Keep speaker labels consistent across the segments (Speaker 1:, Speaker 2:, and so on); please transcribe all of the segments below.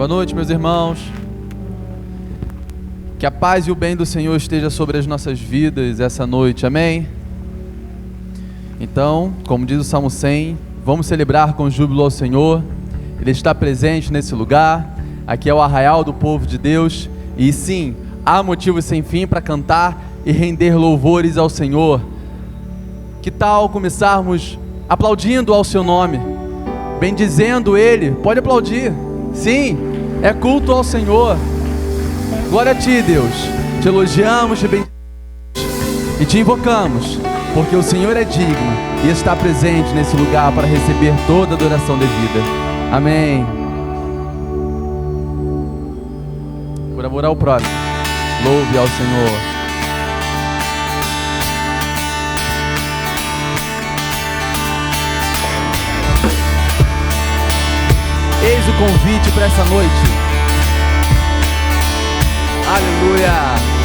Speaker 1: Boa noite, meus irmãos. Que a paz e o bem do Senhor esteja sobre as nossas vidas essa noite, amém? Então, como diz o Salmo 100, vamos celebrar com júbilo ao Senhor. Ele está presente nesse lugar. Aqui é o arraial do povo de Deus. E sim, há motivos sem fim para cantar e render louvores ao Senhor. Que tal começarmos aplaudindo ao seu nome, bendizendo Ele? Pode aplaudir, sim, é culto ao Senhor. Glória a Ti, Deus, te elogiamos, te bendizemos e te invocamos, porque o Senhor é digno e está presente nesse lugar para receber toda a adoração devida. Amém. Por amor ao próximo, louve ao Senhor. Eis o convite para essa noite. Aleluia.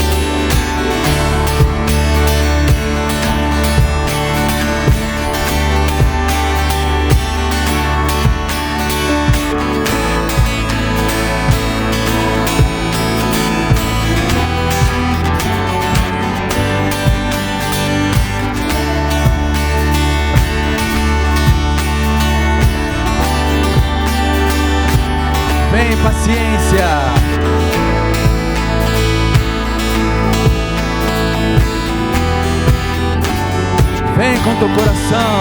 Speaker 1: Vem, paciência. Vem com teu coração.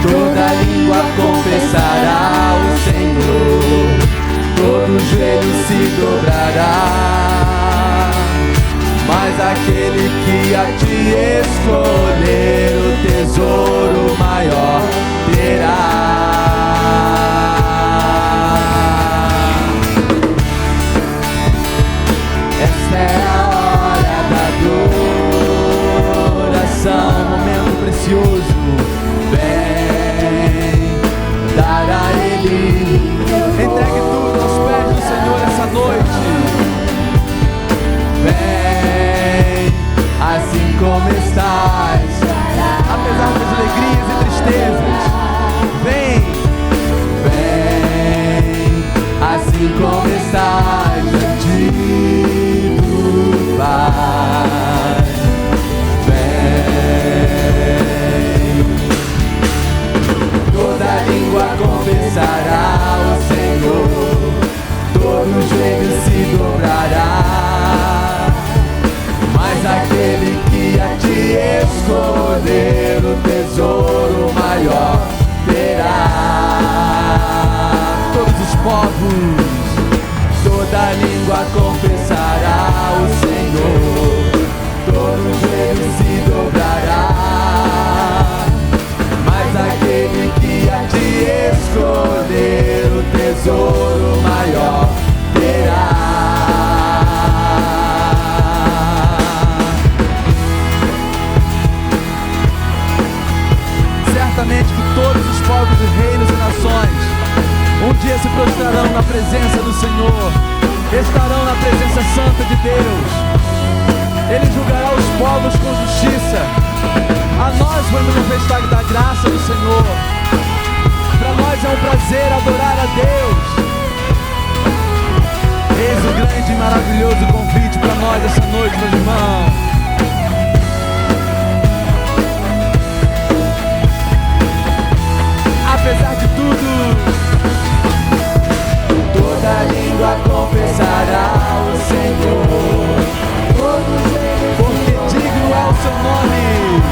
Speaker 2: Toda língua confessará o Senhor, todo joelho se dobrará. Mas aquele que a ti escolher, o tesouro maior terá. Esta é a hora da adoração, momento precioso. Vem dar a Ele,
Speaker 1: Entregue tudo aos pés do Senhor essa noite.
Speaker 2: vem assim como estás,
Speaker 1: Apesar das alegrias e tristezas, vem.
Speaker 2: vem assim como estás, antigo Pai. Vem, toda língua confessará o Senhor, todo joelho se dobrará. Mas aquele que a ti escolher, o tesouro maior terá.
Speaker 1: Todos os povos,
Speaker 2: Toda língua confessará o Senhor, todo joelho se dobrará. Mas aquele que a ti escolher, o tesouro maior terá.
Speaker 1: certamente que todos os povos e reinos e nações um dia se prostrarão na presença do Senhor, estarão na presença santa de Deus. Ele julgará os povos com justiça. A nós foi manifestada da graça do Senhor. Para nós é um prazer adorar a Deus. Eis o grande e maravilhoso convite para nós essa noite, meus irmãos. Apesar de tudo,
Speaker 2: toda língua confessará o Senhor,
Speaker 1: porque digno é o seu nome.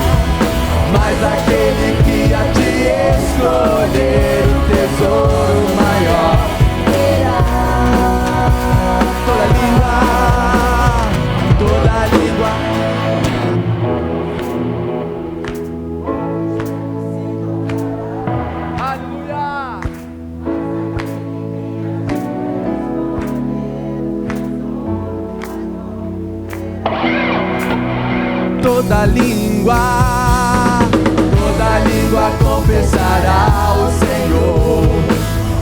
Speaker 2: mas aquele que a ti escolher, o tesouro maior terá.
Speaker 1: Toda
Speaker 2: língua,
Speaker 1: aleluia. Toda
Speaker 2: língua confessará o Senhor,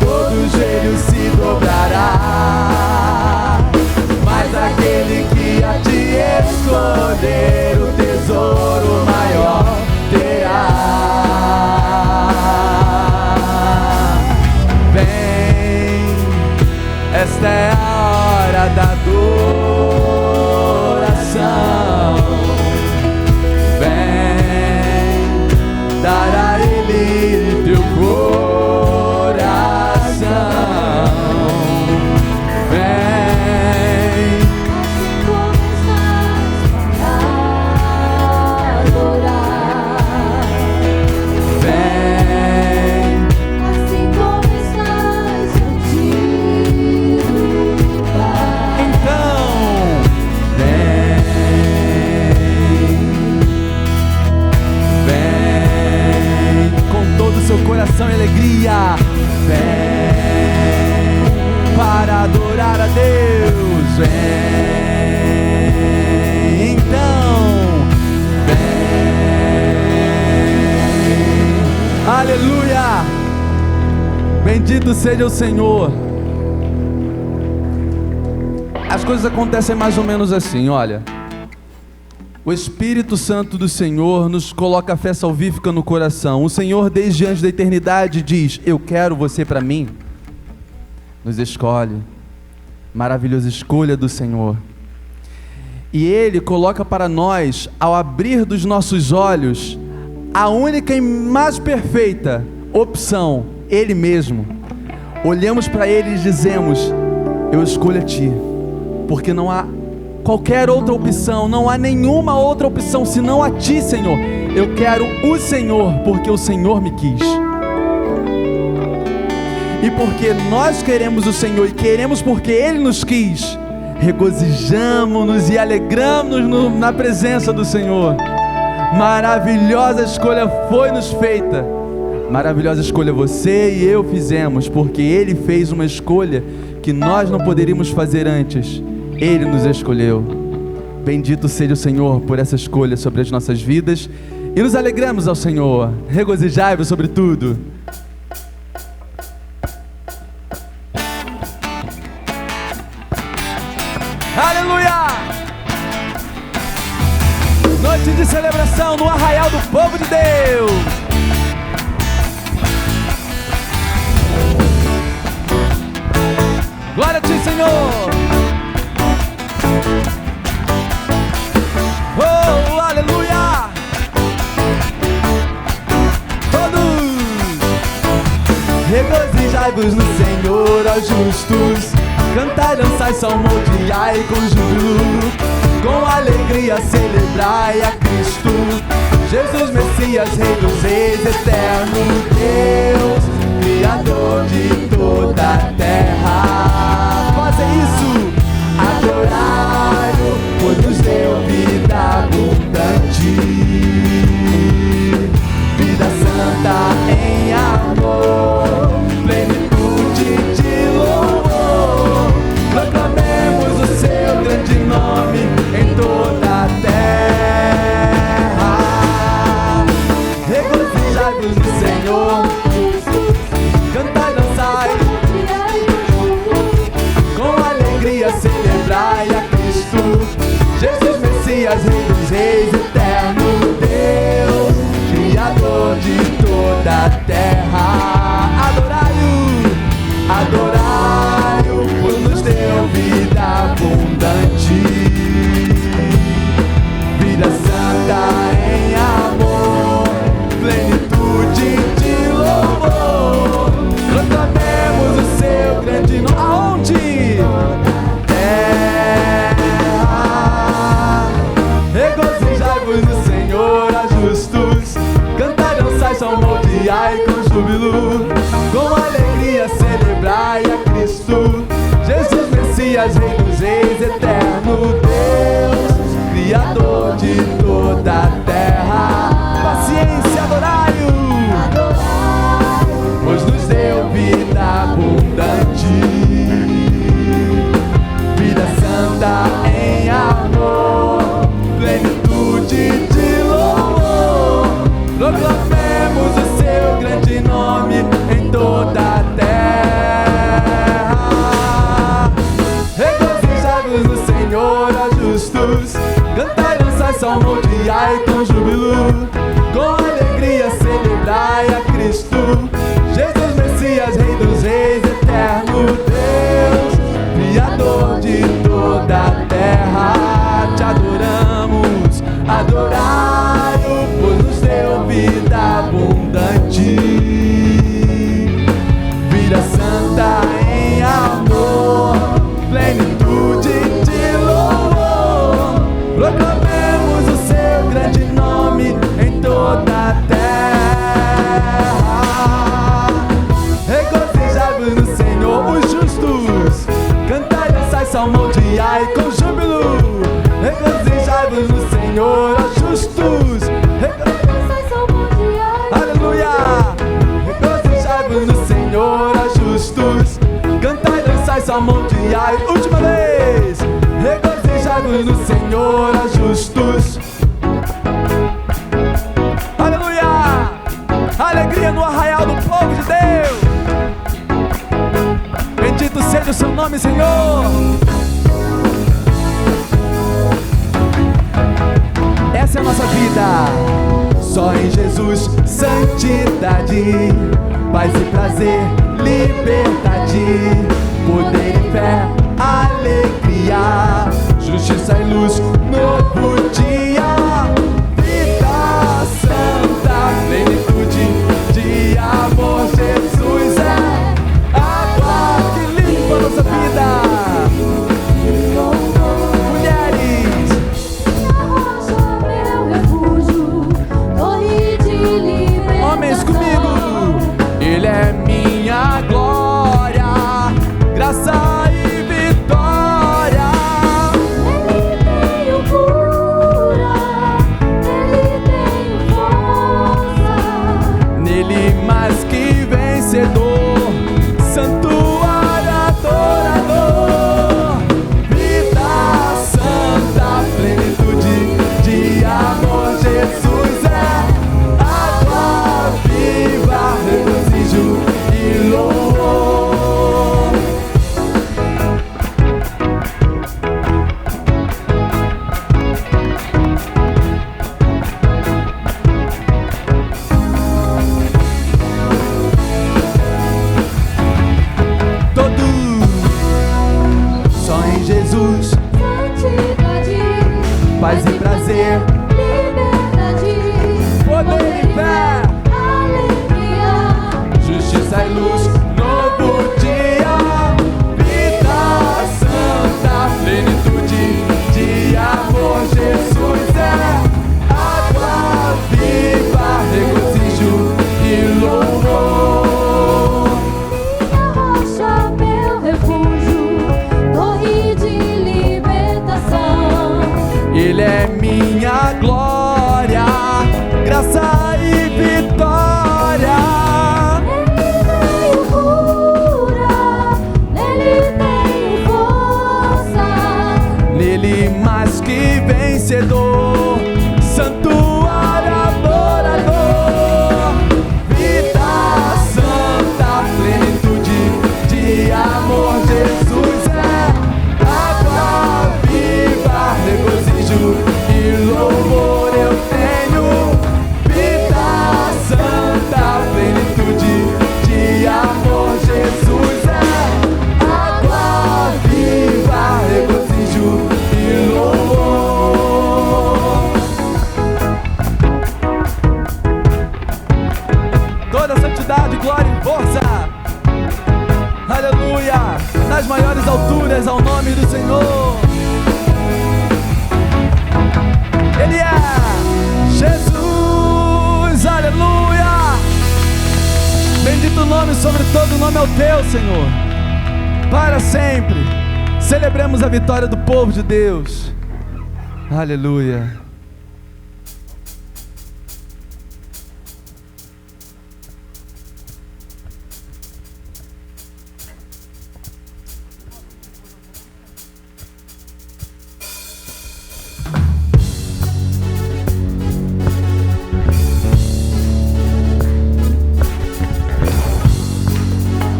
Speaker 2: todo joelho se dobrará. Mas aquele que a ti escolher, o tesouro maior terá.
Speaker 1: Aleluia! Bendito seja o Senhor. As coisas acontecem mais ou menos assim, olha. O Espírito Santo do Senhor nos coloca a fé salvífica no coração. O Senhor, desde antes da eternidade, diz: eu quero você para mim. Nos escolhe. Maravilhosa escolha do Senhor. E Ele coloca para nós, ao abrir dos nossos olhos, a única e mais perfeita opção, Ele mesmo. Olhamos para Ele e dizemos: eu escolho a Ti, porque não há qualquer outra opção, não há nenhuma outra opção senão a Ti, Senhor. Eu quero o Senhor, porque o Senhor me quis. E porque nós queremos o Senhor e queremos porque Ele nos quis, regozijamo-nos e alegramos-nos na presença do Senhor. Maravilhosa escolha foi-nos feita. Maravilhosa escolha você e eu fizemos, porque Ele fez uma escolha que nós não poderíamos fazer antes. Ele nos escolheu. Bendito seja o Senhor por essa escolha sobre as nossas vidas. E nos alegramos ao Senhor. Regozijai-vos sobre tudo. Aleluia! Noite de celebração no arraial do povo de Deus. Glória a Ti, Senhor. Oh, aleluia! Todos regozijai-vos no Senhor, ó justos. Cantai, dançai, salmodiai com júbilo, com alegria celebrai a Cristo, Jesus Messias, Rei dos Reis, eterno Deus, Criador de toda a terra. Faça isso, adorai-o, pois nos deu vida abundante, vida santa em amor, plenitude de louvor. Proclamemos o Seu grande nome em toda a terra. Regozijai-vos no Senhor, cantai, dançai, com alegria celebrai a Cristo, Jesus Messias, Rei dos Reis, eterno Deus, Criador de toda a terra. Adorai-o, adorai-o, pois nos deu vida abundante, vida santa em amor, plenitude de louvor. Proclamemos o Seu grande nome. Aonde? Terra. Regozijai-vos no Senhor, ó justos. Cantai, dançai, salmodiai com júbilo, com alegria celebrai a Cristo, Jesus Messias, Rei dos Reis, eterno Deus, Criador de toda a terra. Paciência, adorai-o, pois nos deu vida abundante, vida santa em amor, plenitude de louvor. Proclamemos o Seu grande nome em toda a terra. Regozijai-vos no Senhor, ó justos. Cantai, dançai, salmodiai com júbilo, com alegria celebrai a Cristo, Jesus Messias, Rei dos Reis, eterno Deus, Criador de toda a terra. Te adoramos, adorai-o, pois nos deu vida abundante, vida santa em amor, plenitude de louvor. Proclamemos o Seu grande nome em toda a terra. Regozijai-vos no Senhor, os justos. Cantai, dançai, salmodiai com júbilo. Regozijai-vos no Senhor, ó justos. Aleluia! Regozijai-vos no Senhor, ó justos. Cantai, dançai, salmodiai. Última vez. Regozijai-vos no Senhor, ó justos. Aleluia! Alegria no arraial. nome, Senhor. Essa é a nossa vida.
Speaker 2: Só em Jesus, santidade, paz e prazer, liberdade, poder e fé, alegria, justiça e luz, novo dia, vida santa, plenitude de amor. Jesus é água que limpa nossa vida. Homens comigo, Ele é minha glória, graça e vitória.
Speaker 3: Ele tem cura, Ele tem força.
Speaker 2: Nele mais que vencedor, santuário adorador, vida santa, plenitude de amor. Jesus é água viva, regozijo e louvor. Todos só em Jesus,
Speaker 3: Santidade,
Speaker 2: paz e prazer,
Speaker 3: liberdade,
Speaker 2: poder e fé,
Speaker 3: alegria,
Speaker 2: justiça e luz, novo dia, vida santa, plenitude de amor. Jesus é água viva, regozijo e louvor.
Speaker 3: minha rocha, meu refúgio, torre de libertação.
Speaker 2: Ele é minha glória, graça e vitória.
Speaker 3: Nele tenho cura, nele tenho força.
Speaker 2: Nele mais que vencedor, santuário adorador, vida santa, plenitude de amor. Jesus é água viva, regozijo e louvor. Eu tenho vida santa, plenitude de amor. Jesus é água viva, regozijo e louvor. Toda santidade, glória e força, aleluia, nas maiores alturas ao nome do Senhor. Ele é Jesus, aleluia. Bendito o nome, sobre todo nome é o teu, Senhor, para sempre. Celebremos a vitória do povo de Deus, aleluia.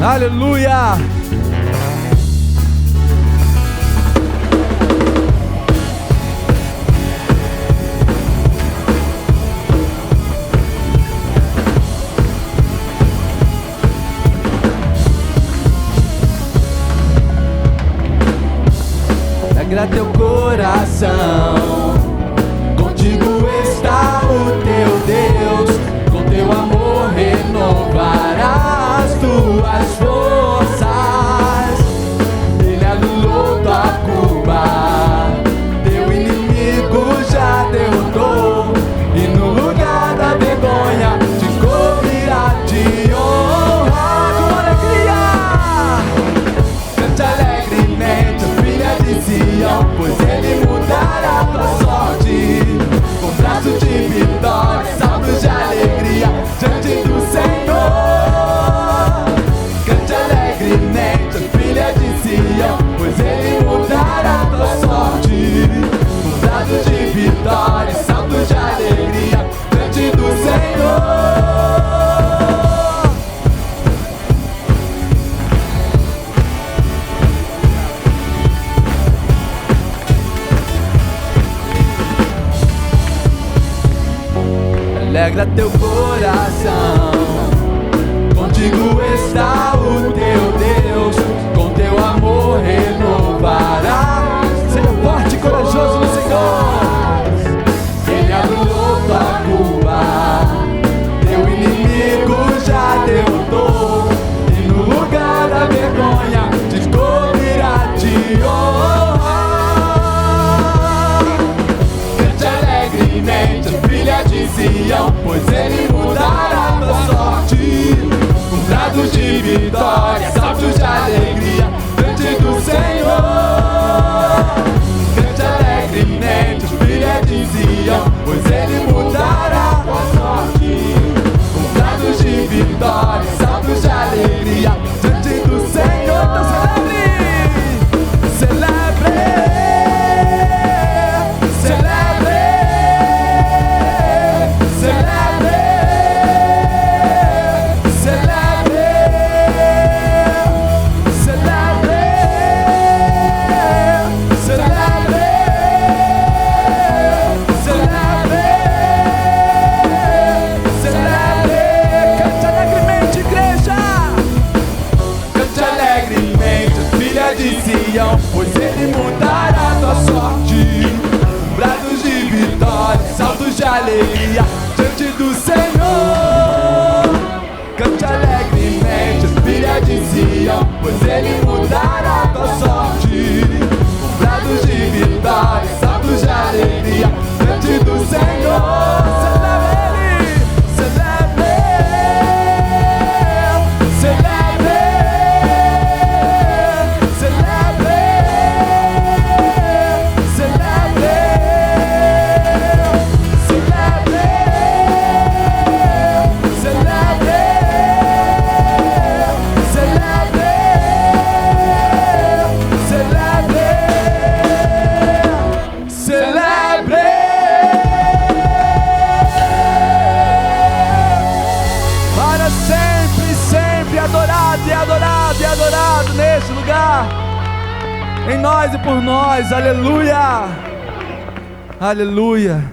Speaker 2: Aleluia! Alegra teu coração, contigo está o teu Deus, com teu amor renovarás tuas forças. Ele anulou tua culpa, teu inimigo já derrotou, e no lugar da vergonha te cobrirá de honra. Com alegria, cante alegremente, filha de Sião, pois alegra teu coração. Contigo está o teu Deus, com teu amor renovará. Seja forte e corajoso no Senhor. Ele anulou tua culpa, teu inimigo já derrotou, e no lugar da vergonha descobrirá-te honrar. Cante alegremente, filha de Sião, pois ele mudará tua sorte. Com brados de vitória, saltos de alegria diante do Senhor. Cante alegremente, filha de Sião, pois ele mudará tua sorte. Com brados de vitória, saltos de alegria diante do Senhor. Então celebre, celebre, celebre, celebre, celebre, celebre, celebre, celebre. Cante alegremente, igreja. Cante alegremente, filha de Sião, pois ele mudará tua sorte. Brados de vitória, saltos de alegria diante do Senhor. Cante alegremente, filha de Sião, pois ele mudará tua sorte. Brados de vitória, saltos de alegria diante do Senhor. Celebre, celebre, celebre, celebre, celebre, celebre, celebre, celebre, celebre. Para sempre, sempre adorado e adorado e adorado neste lugar, em nós e por nós. Aleluia, aleluia.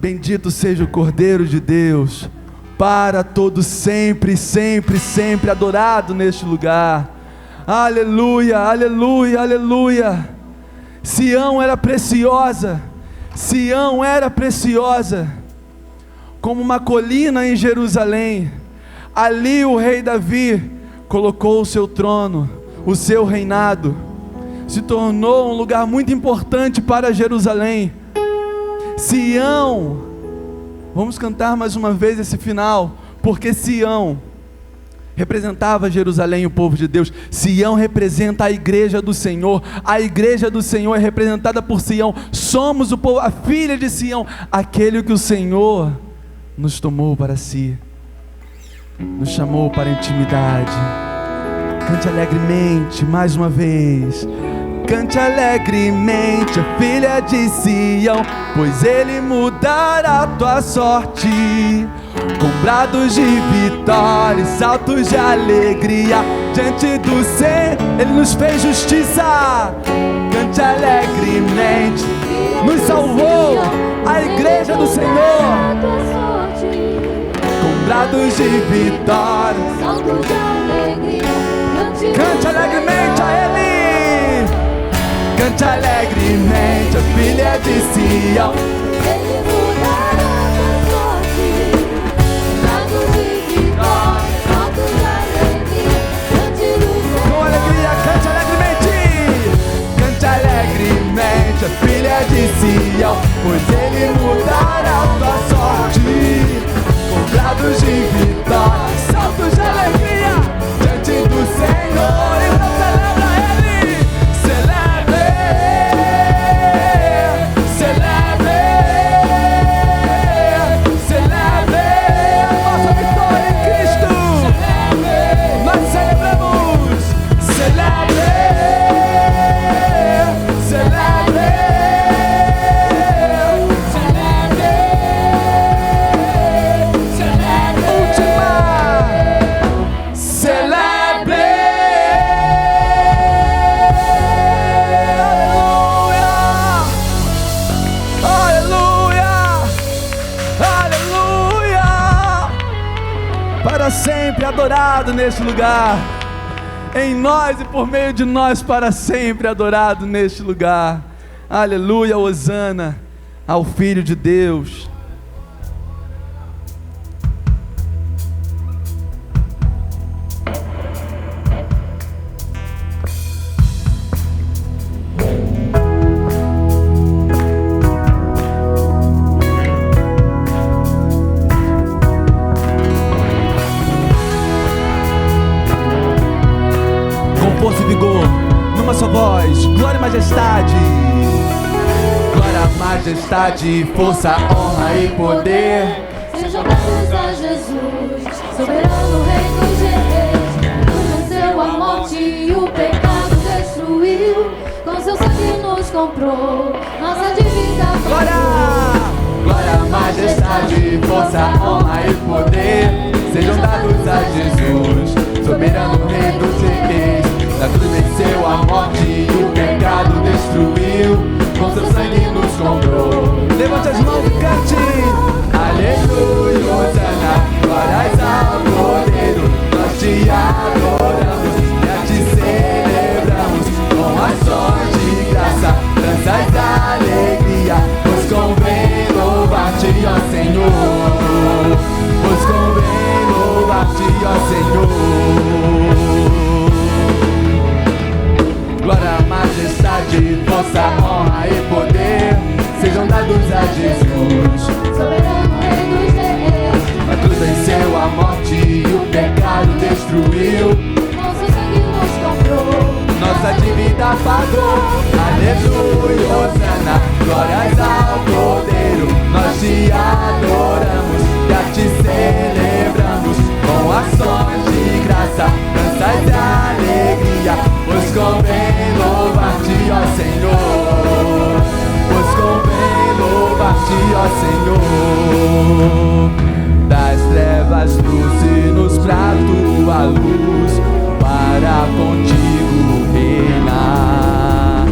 Speaker 2: Bendito seja o Cordeiro de Deus, para todo sempre, sempre, sempre adorado neste lugar. Aleluia, aleluia, aleluia. Sião era preciosa, Sião era preciosa, como uma colina em Jerusalém. Ali o rei Davi colocou o seu trono, o seu reinado. Se tornou um lugar muito importante para Jerusalém. Sião, vamos cantar mais uma vez esse final, porque Sião representava Jerusalém, o povo de Deus. Sião representa a igreja do Senhor. A igreja do Senhor é representada por Sião. Somos o povo, a filha de Sião, aquele que o Senhor nos tomou para si, nos chamou para a intimidade. Cante alegremente mais uma vez. Cante alegremente, a filha de Sião, pois ele mudará a tua sorte. Com brados de vitória e saltos de alegria diante do Senhor, ele nos fez justiça. Cante alegremente, nos salvou a igreja do Senhor. Com brados de vitória, cante alegremente a ele. Cante alegremente, a filha de Sião.
Speaker 3: Ele mudará tua sorte. Brados de vitória, saltos de alegria diante do Senhor.
Speaker 2: Com alegria, cante alegremente. Cante alegremente, a filha de Sião, pois ele mudará tua sorte. Com brados de vitória, saltos de alegria diante do Senhor. Então celebra ele. Celebre, celebre, para sempre adorado neste lugar. Em nós e por meio de nós para sempre adorado neste lugar. Aleluia, hosana ao Filho de Deus. Força e vigor, numa só voz, glória e majestade. Glória, majestade, força, honra e poder
Speaker 3: sejam dados a Jesus, soberano Rei dos Reis. Ele venceu a morte e o pecado destruiu. Com seu sangue nos comprou, nossa dívida pagou.
Speaker 2: Glória! Glória, majestade, força, honra e poder sejam dados a Jesus, soberano Rei dos Reis. Na cruz venceu a morte e o pecado destruiu. Com seu sangue nos comprou. Levante as mãos e cante. Aleluia, hosana, glórias ao Cordeiro. Nós te adoramos e a te celebramos com ações de graça, danças da alegria. Pois convém louvar-te, ó Senhor. Pois convém louvar-te, ó Senhor. Glória, majestade, força, honra e poder sejam dados a Jesus,
Speaker 3: soberano Rei dos Reis.
Speaker 2: na cruz venceu a morte e o pecado destruiu.
Speaker 3: Com seu sangue nos comprou,
Speaker 2: Nossa dívida pagou. Aleluia, hosana, glórias ao Cordeiro. Nós te adoramos e a te celebramos com ações de graça, danças de alegria. Pois convém louvar-te, ó Senhor. Pois convém louvar-te, ó Senhor. Das trevas luz pra tua luz, para contigo reinar.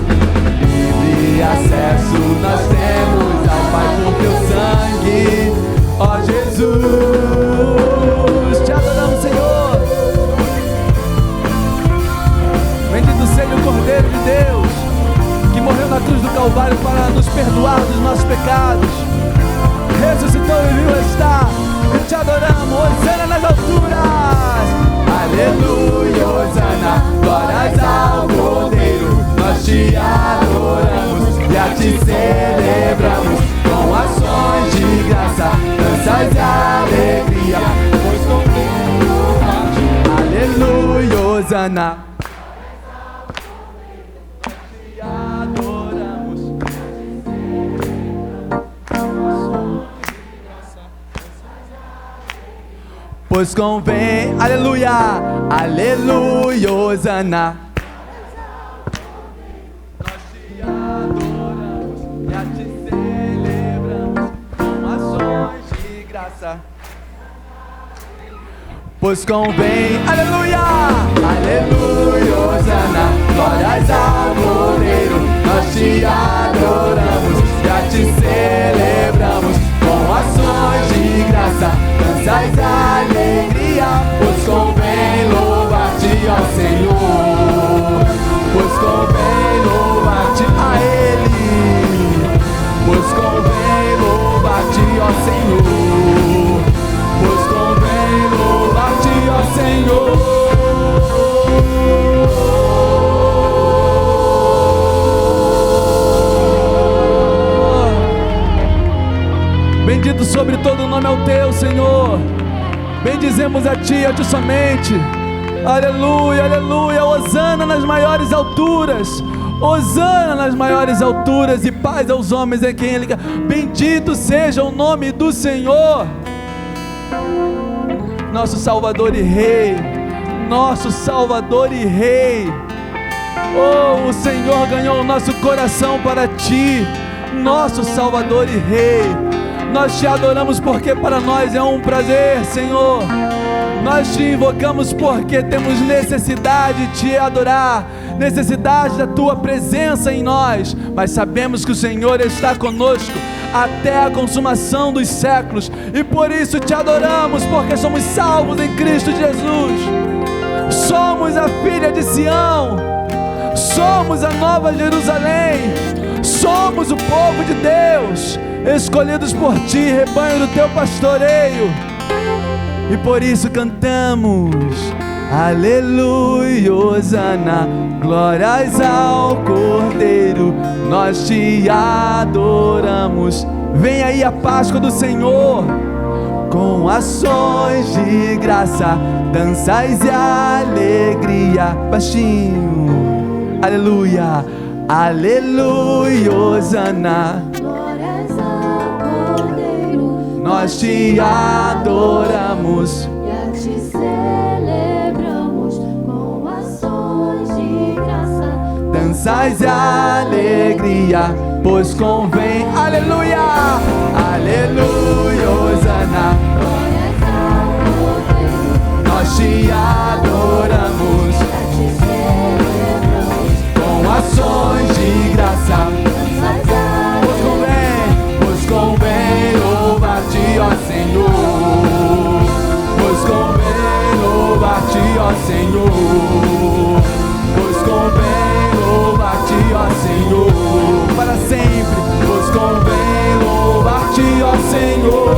Speaker 2: Livre acesso nós temos ao Pai por teu sangue, ó Jesus. Te adoramos, Senhor. Bendito seja o Cordeiro de Deus, que morreu na cruz do Calvário para nos perdoar dos nossos pecados. Ressuscitou e vivo está, e te adoramos, hosana nas alturas. Aleluia, hosana, glórias ao Cordeiro. Nós te adoramos e a te celebramos com ações de graça, danças de alegria. Pois convém louvar-te. Aleluia, hosana. Te adoramos. Pois convém, aleluia, aleluia, hosana. Nós te adoramos e a te celebramos com ações de graça. Pois convém, aleluia, aleluia, hosana, glórias ao Cordeiro. Nós te adoramos e a te celebramos com ações de graça, danças de alegria. Pois convém louvar-te, ó Senhor. Pois convém louvar-te a Ele. Pois convém louvar-te, ó Senhor. Pois convém louvar-te, ó Senhor. Bendito sobre todo o nome é o teu, Senhor. Bendizemos a ti somente. Aleluia, aleluia. Hosana nas maiores alturas. Hosana nas maiores alturas. E paz aos homens em quem ele quer. Bendito seja o nome do Senhor, nosso Salvador e Rei. Nosso Salvador e Rei. Oh, o Senhor ganhou o nosso coração para ti, nosso Salvador e Rei. Nós te adoramos porque para nós é um prazer, Senhor. Nós te invocamos porque temos necessidade de te adorar, necessidade da tua presença em nós, mas sabemos que o Senhor está conosco. até a consumação dos séculos. E por isso te adoramos, porque somos salvos em Cristo Jesus. Somos a filha de Sião, somos a nova Jerusalém, somos o povo de Deus, escolhidos por ti, rebanho do teu pastoreio. E por isso cantamos: aleluia, hosana, glórias ao Cordeiro, nós te adoramos. Vem aí a Páscoa do Senhor, com ações de graça, danças e alegria. Baixinho, aleluia, aleluia, hosana,
Speaker 3: Glórias ao Cordeiro,
Speaker 2: nós te adoramos.
Speaker 3: e a ti celebramos com ações de graça,
Speaker 2: Dançais e alegria, pois convém. Aleluia, aleluia, hosana,
Speaker 3: glórias ao Cordeiro,
Speaker 2: nós te adoramos.
Speaker 3: e a ti celebramos
Speaker 2: Com ações de graça,
Speaker 3: danças e
Speaker 2: pois convém louvar-te, ó Senhor. Pois convém louvar-te, ó Senhor. Pois convém louvar-te, ó Senhor. Para sempre, pois convém louvar-te, ó Senhor.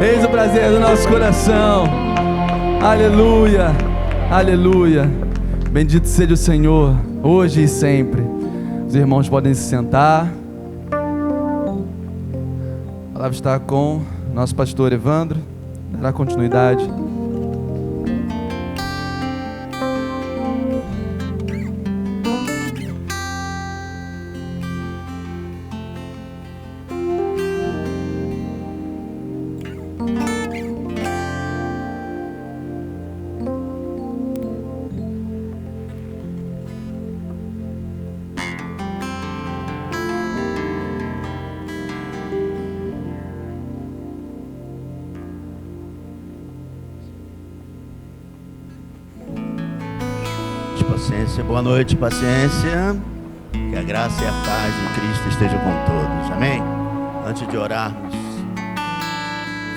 Speaker 2: Eis o prazer do nosso coração. Aleluia, aleluia. Bendito seja o Senhor, hoje e sempre. Os irmãos podem se sentar. A palavra está com nosso pastor Evandro. Dará continuidade.
Speaker 4: Paciência, boa noite, paciência. Que a graça e a paz de Cristo estejam com todos, amém? Antes de orarmos,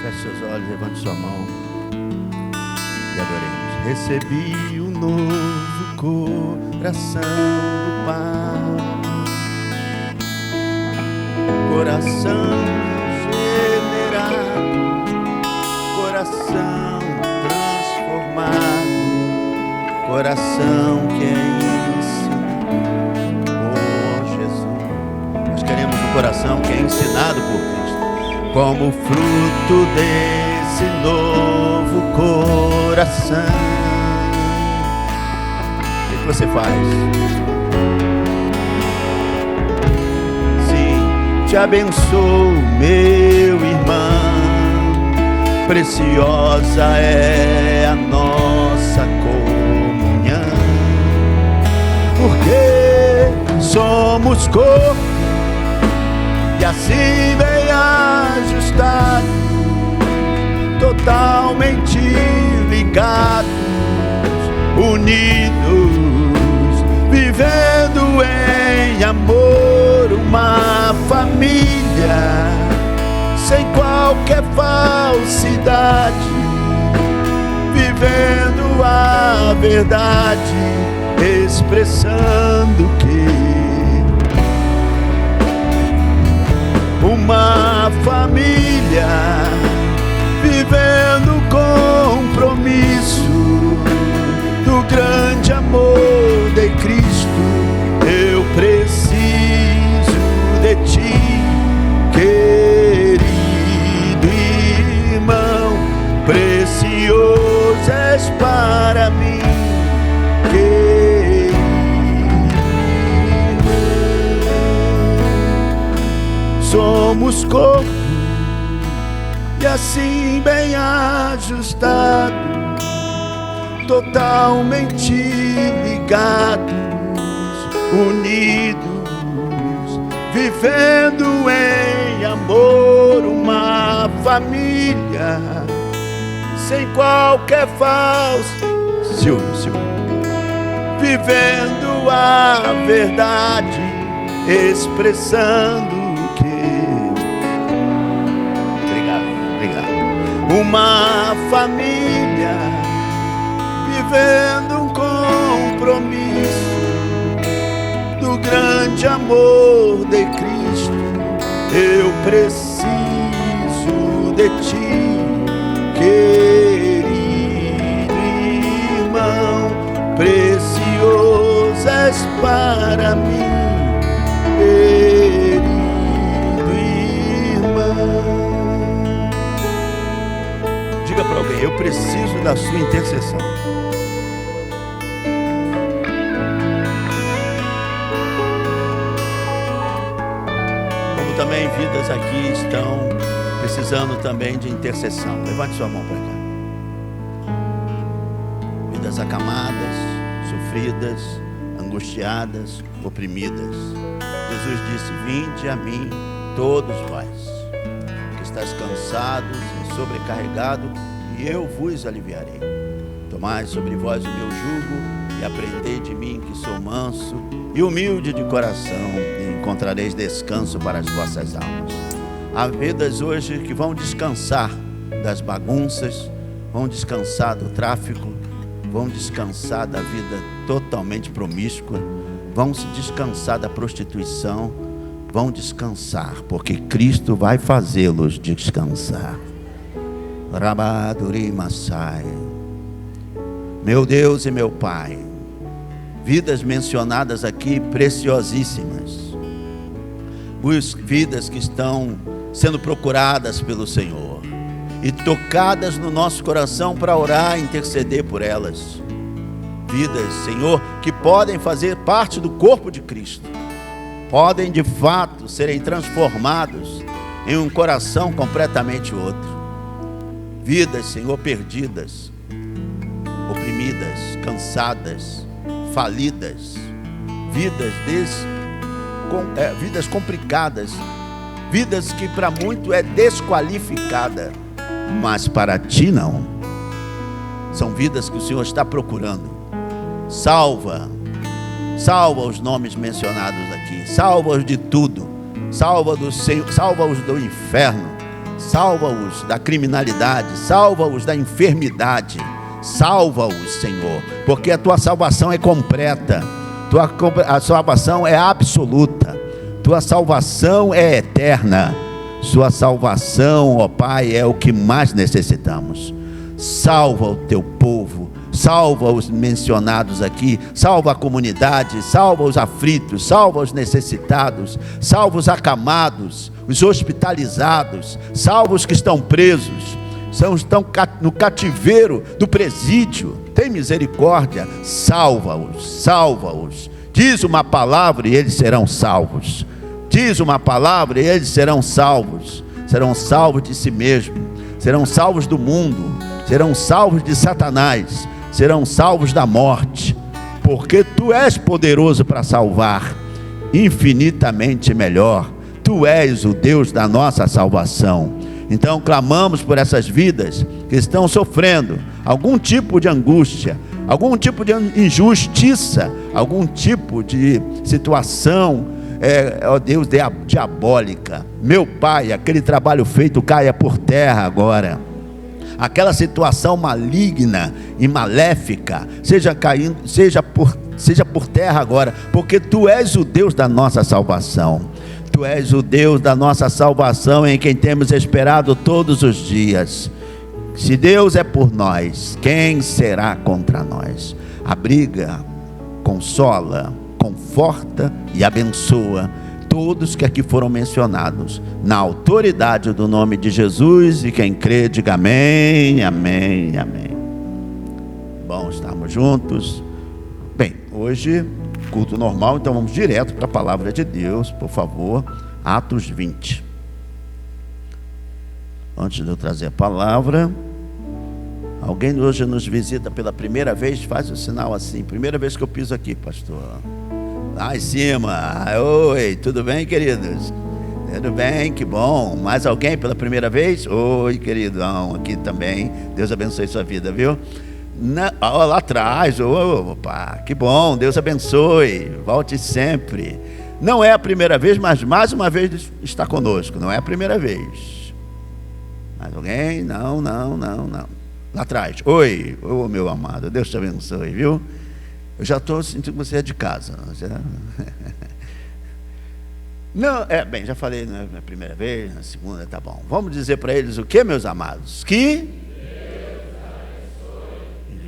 Speaker 4: feche seus olhos, levante sua mão e adoremos. Recebi um novo coração do Pai, coração generado, coração transformado, coração que ensina, oh Jesus. Nós queremos um coração que é ensinado por Cristo, como fruto desse novo coração. O que você faz? Sim, te abençoo, meu irmão, preciosa é a nossa comunhão, porque somos corpo e assim bem ajustado, totalmente ligados, unidos, vivendo em amor, uma família sem qualquer falsidade, vivendo a verdade, expressando que uma família, vivendo o compromisso do grande amor de Cristo. Eu preciso de ti, querido irmão, precioso és para mim, querido irmão. Somos corpo e assim bem ajustado, totalmente ligados, unidos, vivendo em amor, uma família sem qualquer falsidade, Silvio. Vivendo a verdade, expressando o que. Obrigado. Uma família, vivendo um compromisso do grande amor de Cristo. Eu preciso de ti, querido irmão, precioso és para mim, querido irmão. Diga para alguém: eu preciso da sua intercessão. Como também vidas aqui estão precisando também de intercessão. Levante sua mão para cá. Vidas acamadas, sofridas, angustiadas, oprimidas. Jesus disse: vinde a mim, todos vós, que estáis cansados e sobrecarregados, e eu vos aliviarei. Tomai sobre vós o meu jugo e aprendei de mim, que sou manso e humilde de coração, e encontrareis descanso para as vossas almas. Há vidas hoje que vão descansar das bagunças, vão descansar do tráfico, vão descansar da vida totalmente promíscua, vão se descansar da prostituição, vão descansar, porque Cristo vai fazê-los descansar. Rabaduri Massai. Meu Deus e meu Pai, vidas mencionadas aqui preciosíssimas, vidas que estão sendo procuradas pelo Senhor e tocadas no nosso coração para orar e interceder por elas. Vidas, Senhor, que podem fazer parte do corpo de Cristo, podem de fato serem transformados em um coração completamente outro. Vidas, Senhor, perdidas, oprimidas, cansadas, falidas, vidas complicadas, vidas que para muito é desqualificada, mas para ti não. São vidas que o Senhor está procurando. Salva os nomes mencionados aqui, salva-os de tudo, salva-os do inferno, salva-os da criminalidade, salva-os da enfermidade, salva-os, Senhor, porque a tua salvação é completa, a salvação é absoluta, tua salvação é eterna, sua salvação, ó Pai, é o que mais necessitamos. Salva o teu povo, salva os mencionados aqui, salva a comunidade, salva os aflitos, salva os necessitados, salva os acamados, os hospitalizados, salva os que estão presos, estão no cativeiro do presídio. Tem misericórdia, salva-os. Diz uma palavra e eles serão salvos. Diz uma palavra e eles serão salvos. Serão salvos de si mesmos, serão salvos do mundo, serão salvos de Satanás, serão salvos da morte, porque tu és poderoso para salvar, infinitamente melhor. Tu és o Deus da nossa salvação. Então clamamos por essas vidas que estão sofrendo algum tipo de angústia, algum tipo de injustiça, algum tipo de situação, ó Deus, diabólica. Meu Pai, aquele trabalho feito caia por terra agora. Aquela situação maligna e maléfica seja por terra agora, porque tu és o Deus da nossa salvação. Tu és o Deus da nossa salvação, em quem temos esperado todos os dias. Se Deus é por nós, quem será contra nós? Abriga, consola, conforta e abençoa todos que aqui foram mencionados, na autoridade do nome de Jesus. E quem crê, diga amém, amém, amém. Bom estarmos juntos. Bem, hoje culto normal, então vamos direto para a palavra de Deus, por favor. Atos 20. Antes de eu trazer a palavra, alguém hoje nos visita pela primeira vez, faz o sinal assim: primeira vez que eu piso aqui, pastor. Lá em cima. Oi, tudo bem, queridos? Tudo bem, que bom. Mais alguém pela primeira vez? Oi, queridão, aqui também. Deus abençoe sua vida, viu? Lá atrás, opa, que bom, Deus abençoe, volte sempre. Não é a primeira vez, mas mais uma vez está conosco, não é a primeira vez. Mais alguém? Não. Lá atrás, oi, meu amado, Deus te abençoe, viu? Eu já estou sentindo que você é de casa. Não, bem, já falei na primeira vez, na segunda, tá bom. Vamos dizer para eles o que, meus amados? Que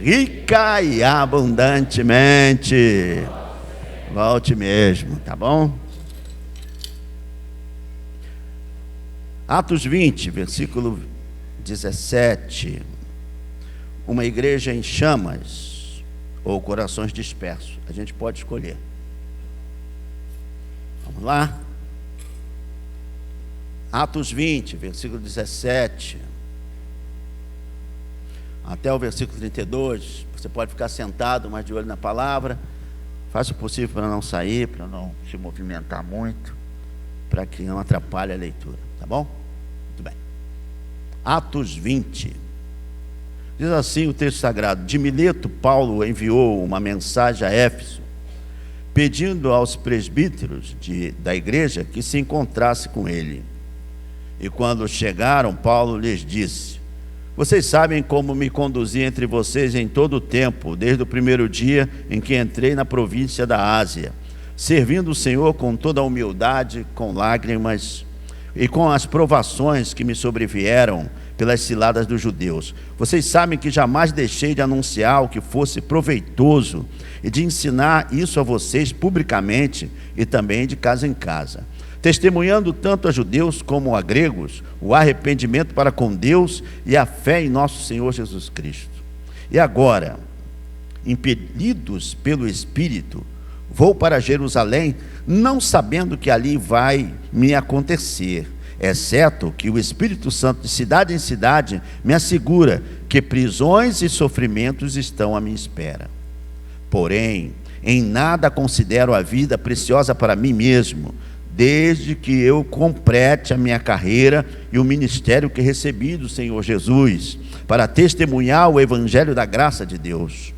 Speaker 4: rica e abundantemente. Volte mesmo, tá bom? Atos 20, versículo 17. Uma igreja em chamas ou corações dispersos. A gente pode escolher. Vamos lá? Atos 20, versículo 17. Até o versículo 32. Você pode ficar sentado, mas de olho na palavra. Faça o possível para não sair, para não se movimentar muito, para que não atrapalhe a leitura, tá bom? Muito bem. Atos 20. Diz assim o texto sagrado: de Mileto, Paulo enviou uma mensagem a Éfeso, pedindo aos presbíteros da igreja que se encontrasse com ele. E quando chegaram, Paulo lhes disse: vocês sabem como me conduzi entre vocês em todo o tempo, desde o primeiro dia em que entrei na província da Ásia, servindo o Senhor com toda a humildade, com lágrimas e com as provações que me sobrevieram pelas ciladas dos judeus. Vocês sabem que jamais deixei de anunciar o que fosse proveitoso e de ensinar isso a vocês publicamente e também de casa em casa, testemunhando tanto a judeus como a gregos o arrependimento para com Deus e a fé em nosso Senhor Jesus Cristo. E agora, impelidos pelo Espírito, vou para Jerusalém, não sabendo que ali vai me acontecer, exceto que o Espírito Santo de cidade em cidade me assegura que prisões e sofrimentos estão à minha espera. Porém, em nada considero a vida preciosa para mim mesmo, desde que eu complete a minha carreira e o ministério que recebi do Senhor Jesus, para testemunhar o evangelho da graça de Deus.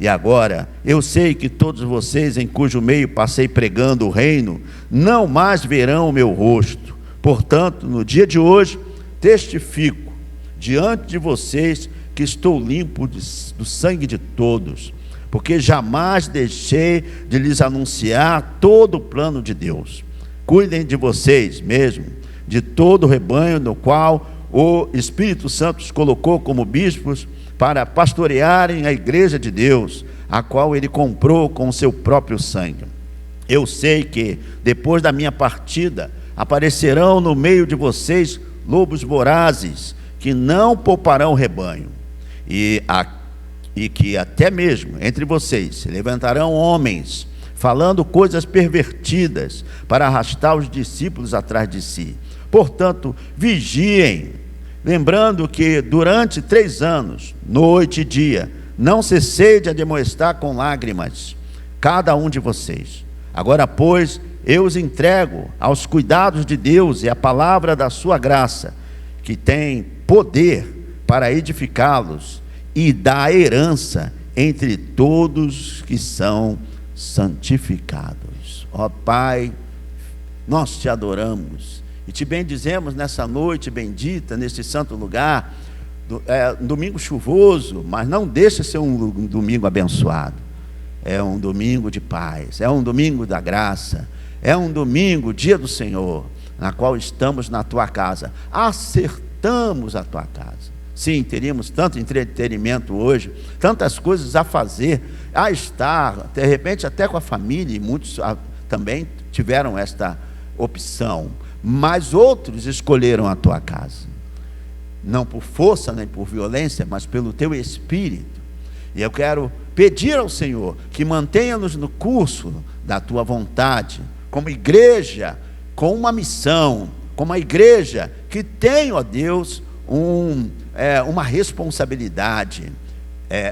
Speaker 4: E agora, eu sei que todos vocês em cujo meio passei pregando o reino, não mais verão o meu rosto. Portanto, no dia de hoje, testifico diante de vocês que estou limpo do sangue de todos, porque jamais deixei de lhes anunciar todo o plano de Deus. Cuidem de vocês mesmo, de todo o rebanho no qual o Espírito Santo os colocou como bispos para pastorearem a igreja de Deus, a qual ele comprou com o seu próprio sangue. Eu sei que, depois da minha partida, aparecerão no meio de vocês lobos vorazes, que não pouparão o rebanho, e que até mesmo entre vocês se levantarão homens, falando coisas pervertidas, para arrastar os discípulos atrás de si. Portanto, vigiem, lembrando que durante 3 anos, noite e dia, não cessei de admoestar com lágrimas cada um de vocês. Agora, pois, eu os entrego aos cuidados de Deus e à palavra da sua graça, que tem poder para edificá-los e dar herança entre todos que são santificados. Ó Pai, nós te adoramos e te bendizemos nessa noite bendita, neste santo lugar. Um domingo chuvoso, mas não deixa ser um domingo abençoado. É um domingo de paz, é um domingo da graça, é um domingo, dia do Senhor, na qual estamos na tua casa, acertamos a tua casa. Sim, teríamos tanto entretenimento hoje, tantas coisas a fazer, a estar, de repente até com a família, e muitos também tiveram esta opção, mas outros escolheram a tua casa, não por força nem por violência, mas pelo teu Espírito. E eu quero pedir ao Senhor que mantenha-nos no curso da tua vontade, como igreja, com uma missão, como uma igreja que tem, ó Deus, uma responsabilidade,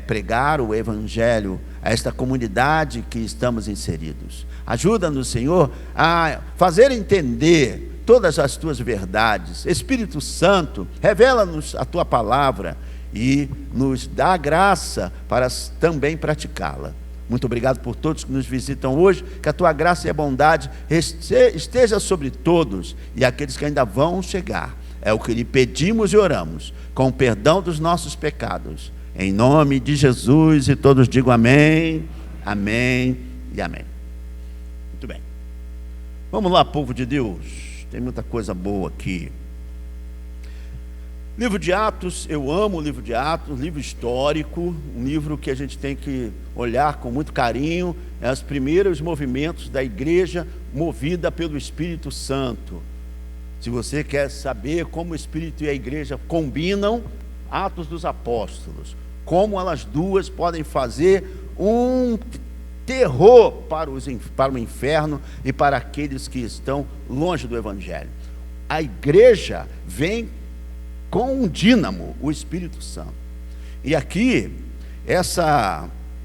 Speaker 4: pregar o Evangelho a esta comunidade que estamos inseridos. Ajuda-nos, Senhor, a fazer entender todas as tuas verdades. Espírito Santo, revela-nos a tua palavra e nos dá graça para também praticá-la. Muito obrigado por todos que nos visitam hoje, que a tua graça e a bondade esteja sobre todos e aqueles que ainda vão chegar. É o que lhe pedimos e oramos, com o perdão dos nossos pecados, em nome de Jesus, e todos digam amém, amém e amém. Muito bem, vamos lá, povo de Deus, tem muita coisa boa aqui. Livro de Atos, eu amo o livro de Atos, livro histórico, um livro que a gente tem que olhar com muito carinho, é os primeiros movimentos da igreja movida pelo Espírito Santo. Se você quer saber como o Espírito e a igreja combinam, Atos dos Apóstolos, como elas duas podem fazer um terror para o inferno e para aqueles que estão longe do Evangelho. A igreja vem com um dínamo, o Espírito Santo. E aqui,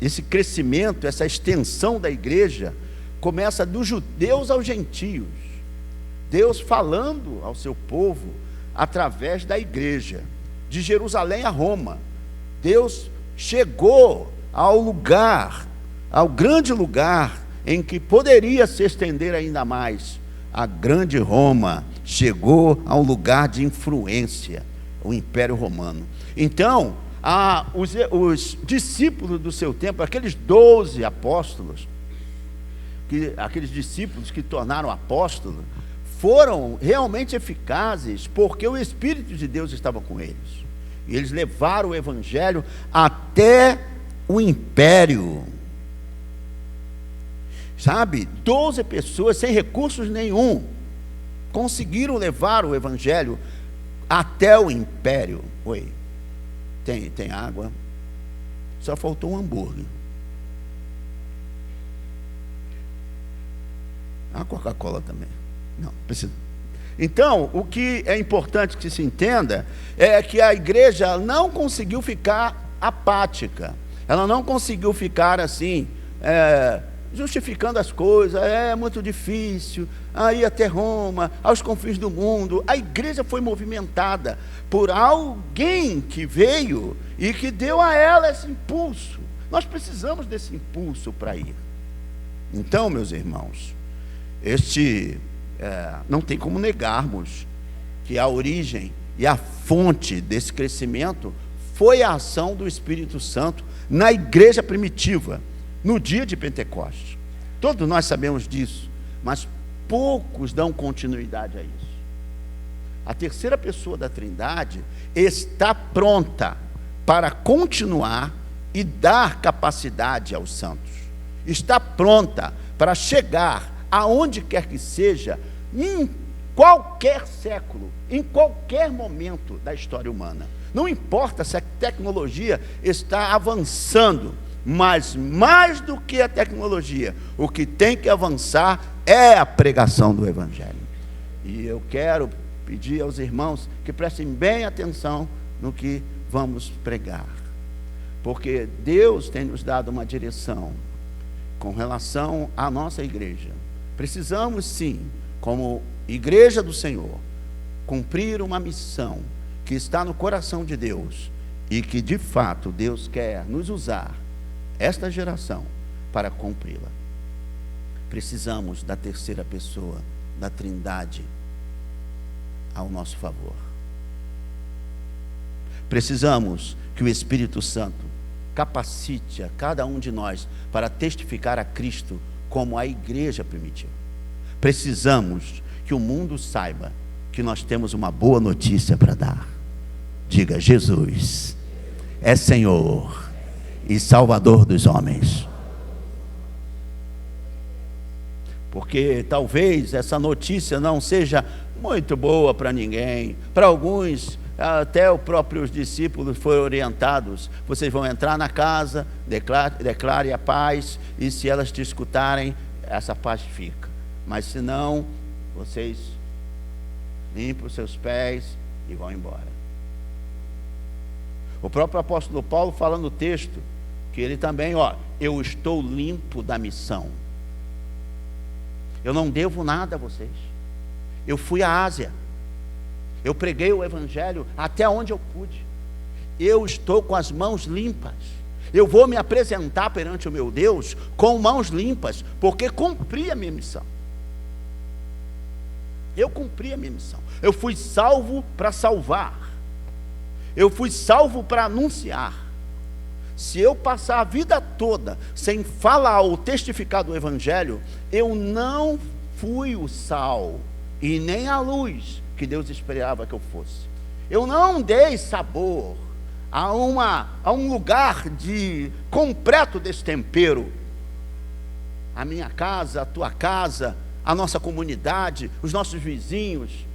Speaker 4: esse crescimento, essa extensão da igreja, começa dos judeus aos gentios. Deus falando ao seu povo através da igreja, de Jerusalém a Roma. Deus chegou ao lugar, ao grande lugar, em que poderia se estender ainda mais. A grande Roma chegou a um lugar de influência, o Império Romano. Então, os discípulos do seu tempo, aqueles 12 apóstolos, aqueles discípulos que tornaram apóstolos, foram realmente eficazes, porque o Espírito de Deus estava com eles. E eles levaram o Evangelho até o Império. Sabe, 12 pessoas sem recursos nenhum, conseguiram levar o Evangelho até o Império. Oi, tem água? Só faltou um hambúrguer. A Coca-Cola também. Não, precisa. Então, o que é importante que se entenda é que a igreja não conseguiu ficar apática. Ela não conseguiu ficar assim, justificando as coisas, é muito difícil, aí até Roma, aos confins do mundo. A igreja foi movimentada por alguém que veio e que deu a ela esse impulso. Nós precisamos desse impulso para ir. Então, meus irmãos, não tem como negarmos que a origem e a fonte desse crescimento foi a ação do Espírito Santo na igreja primitiva, no dia de Pentecostes. Todos nós sabemos disso, mas poucos dão continuidade a isso. A terceira pessoa da Trindade está pronta para continuar e dar capacidade aos santos. Está pronta para chegar aonde quer que seja, em qualquer século, em qualquer momento da história humana. Não importa se a tecnologia está avançando, mas mais do que a tecnologia, o que tem que avançar é a pregação do Evangelho. E eu quero pedir aos irmãos que prestem bem atenção no que vamos pregar, porque Deus tem nos dado uma direção com relação à nossa igreja. Precisamos sim, como igreja do Senhor, cumprir uma missão que está no coração de Deus e que de fato Deus quer nos usar, esta geração, para cumpri-la. Precisamos da terceira pessoa da Trindade ao nosso favor. Precisamos que o Espírito Santo capacite a cada um de nós para testificar a Cristo como a igreja primitiva. Precisamos que o mundo saiba que nós temos uma boa notícia para dar. Diga: Jesus é Senhor e Salvador dos homens. Porque talvez essa notícia não seja muito boa para ninguém. Para alguns, até os próprios discípulos foram orientados: vocês vão entrar na casa, declare a paz, e se elas te escutarem, essa paz fica. Mas se não, vocês limpam os seus pés e vão embora. O próprio apóstolo Paulo fala no texto que ele também, eu estou limpo da missão. Eu não devo nada a vocês. Eu fui à Ásia. Eu preguei o Evangelho até onde eu pude. eu estou com as mãos limpas. Eu vou me apresentar perante o meu Deus com mãos limpas, porque cumpri a minha missão. Eu cumpri a minha missão. Eu fui salvo para salvar. Eu fui salvo para anunciar. Se eu passar a vida toda sem falar ou testificar do Evangelho, eu não fui o sal e nem a luz que Deus esperava que eu fosse. Eu não dei sabor a um lugar de completo destempero. A minha casa, a tua casa, a nossa comunidade, os nossos vizinhos,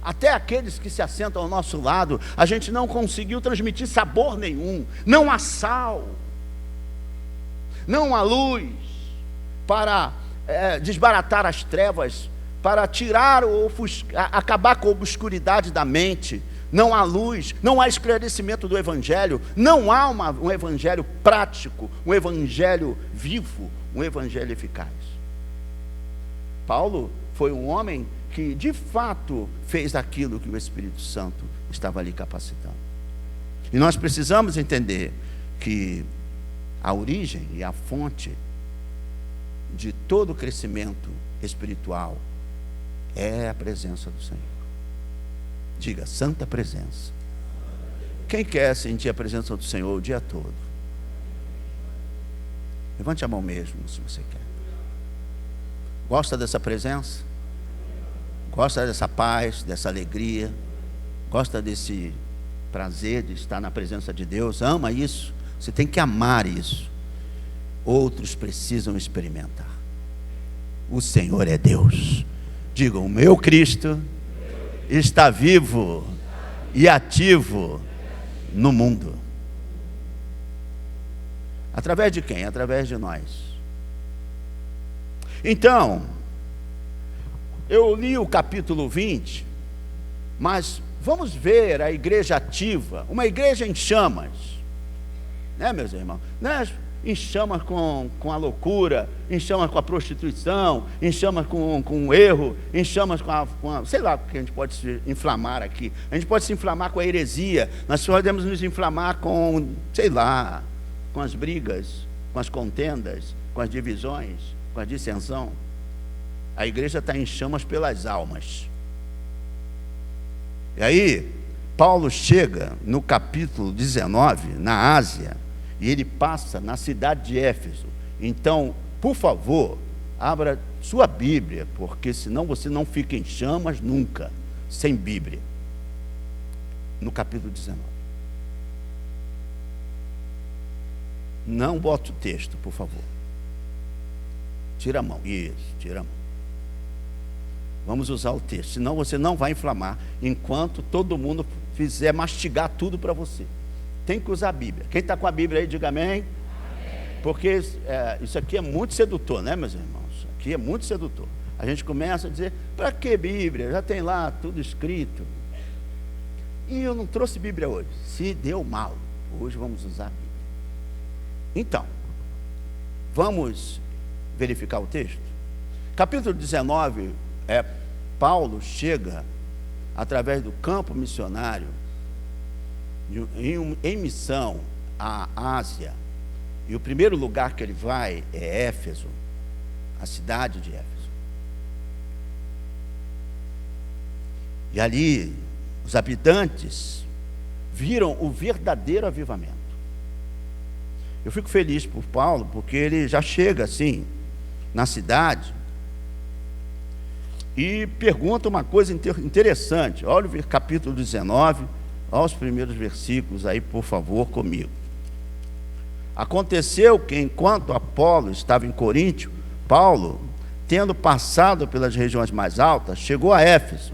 Speaker 4: até aqueles que se assentam ao nosso lado, a gente não conseguiu transmitir sabor nenhum. Não há sal, não há luz para desbaratar as trevas, para tirar ou acabar com a obscuridade da mente. Não há luz, não há esclarecimento do Evangelho, não há um Evangelho prático, um Evangelho vivo, um Evangelho eficaz. Paulo foi um homem que de fato fez aquilo que o Espírito Santo estava ali capacitando. E nós precisamos entender que a origem e a fonte de todo o crescimento espiritual é a presença do Senhor. Diga, santa presença. Quem quer sentir a presença do Senhor o dia todo? Levante a mão mesmo, se você quer. Gosta dessa presença? Gosta dessa paz, dessa alegria? Gosta desse prazer de estar na presença de Deus? Ama isso? Você tem que amar isso. Outros precisam experimentar. O Senhor é Deus. Diga, o meu Cristo está vivo e ativo no mundo. Através de quem? Através de nós. Então, eu li o capítulo 20, mas vamos ver a igreja ativa, uma igreja em chamas, né, meus irmãos? Né? Em chamas com a loucura, em chamas com a prostituição, em chamas com o erro, em chamas com a sei lá, porque a gente pode se inflamar aqui. A gente pode se inflamar com a heresia, nós podemos nos inflamar com, sei lá, com as brigas, com as contendas, com as divisões, com a dissensão. A igreja está em chamas pelas almas. E aí, Paulo chega no capítulo 19, na Ásia, e ele passa na cidade de Éfeso. Então, por favor, abra sua Bíblia, porque senão você não fica em chamas nunca, sem Bíblia. No capítulo 19. Não bota o texto, por favor. Tira a mão. Isso, tira a mão. Vamos usar o texto, senão você não vai inflamar, enquanto todo mundo fizer mastigar tudo para você. Tem que usar a Bíblia. Quem está com a Bíblia aí, diga amém. Amém. Porque isso aqui é muito sedutor, né, meus irmãos? Isso aqui é muito sedutor. A gente começa a dizer, para que Bíblia? Já tem lá tudo escrito. E eu não trouxe Bíblia hoje. Se deu mal, hoje vamos usar a Bíblia. Então, vamos verificar o texto? Capítulo 19, Paulo chega através do campo missionário em missão à Ásia, e o primeiro lugar que ele vai é Éfeso, a cidade de Éfeso. E ali os habitantes viram o verdadeiro avivamento. Eu fico feliz por Paulo, porque ele já chega assim na cidade e pergunta uma coisa interessante. Olha o capítulo 19, olha os primeiros versículos aí, por favor, comigo. Aconteceu que, enquanto Apolo estava em Coríntio, Paulo, tendo passado pelas regiões mais altas, chegou a Éfeso.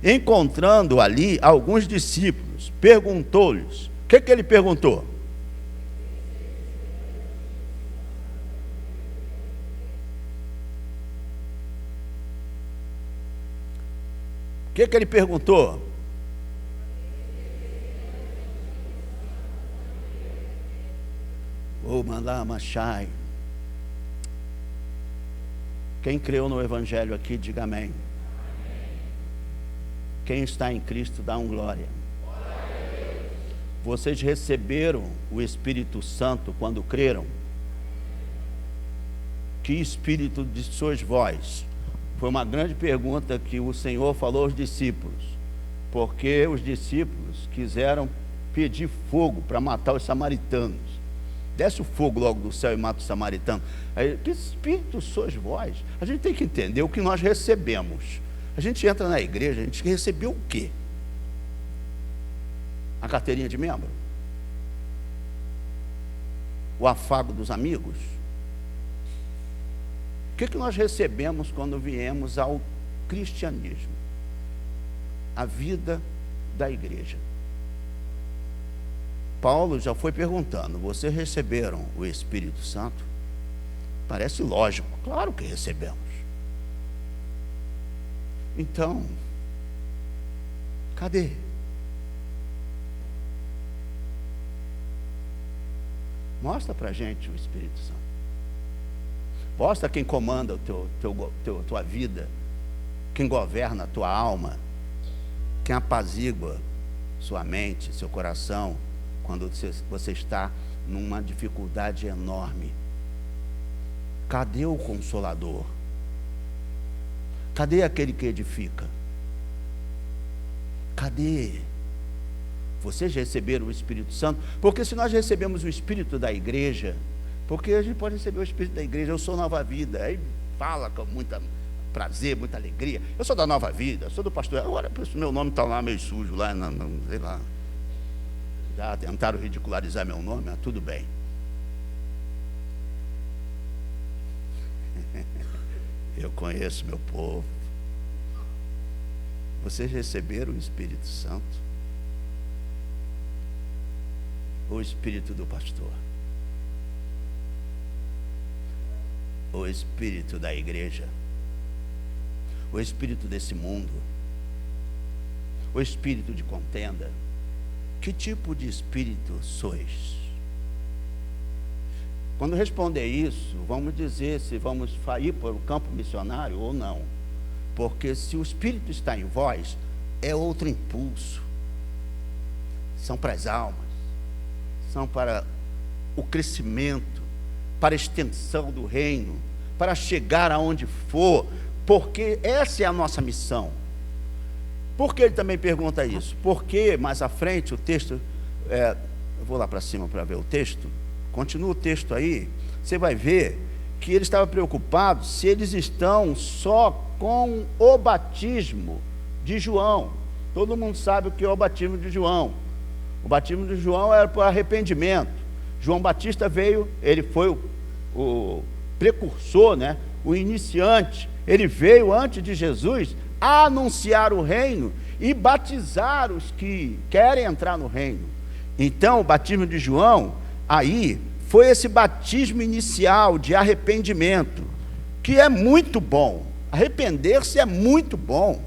Speaker 4: Encontrando ali alguns discípulos, perguntou-lhes. O que ele perguntou? O que ele perguntou? Vou mandar machai. Quem creu no Evangelho aqui, diga amém. Quem está em Cristo, dá um glória. vocês receberam o Espírito Santo quando creram? Que espírito de sois vós? Foi uma grande pergunta que o Senhor falou aos discípulos, porque os discípulos quiseram pedir fogo para matar os samaritanos. Desce o fogo logo do céu e mata os samaritanos. Aí, que espírito sois vós? A gente tem que entender o que nós recebemos. A gente entra na igreja, a gente recebeu o quê? A carteirinha de membro? O afago dos amigos? O que nós recebemos quando viemos ao cristianismo? A vida da igreja. Paulo já foi perguntando: vocês receberam o Espírito Santo? Parece lógico, claro que recebemos. Então, cadê? Mostra pra gente o Espírito Santo. Mostra quem comanda tua vida, quem governa a tua alma, quem apazigua sua mente, seu coração, quando você está numa dificuldade enorme. Cadê o Consolador? Cadê aquele que edifica? Cadê? Vocês receberam o Espírito Santo? Porque se nós recebemos o Espírito da igreja, porque a gente pode receber o Espírito da igreja, eu sou Nova Vida, aí fala com muito prazer, muita alegria, eu sou da Nova Vida, sou do pastor, agora meu nome está lá meio sujo, lá, sei lá, já tentaram ridicularizar meu nome, mas tudo bem. Eu conheço meu povo. Vocês receberam o Espírito Santo? O Espírito do pastor? O Espírito da igreja? O Espírito desse mundo? O Espírito de contenda? Que tipo de espírito sois? Quando responder isso, vamos dizer se vamos ir para o campo missionário ou não. Porque se o Espírito está em vós, é outro impulso. São para as almas, são para o crescimento, para a extensão do reino, para chegar aonde for, porque essa é a nossa missão. Por que ele também pergunta isso? Porque mais à frente o texto, eu vou lá para cima para ver o texto, continua o texto aí, você vai ver que ele estava preocupado se eles estão só com o batismo de João. Todo mundo sabe o que é o batismo de João. O batismo de João era para arrependimento. João Batista veio, ele foi o precursor, né? O iniciante. Ele veio antes de Jesus a anunciar o reino e batizar os que querem entrar no reino. Então, o batismo de João, aí, foi esse batismo inicial de arrependimento, que é muito bom. Arrepender-se é muito bom.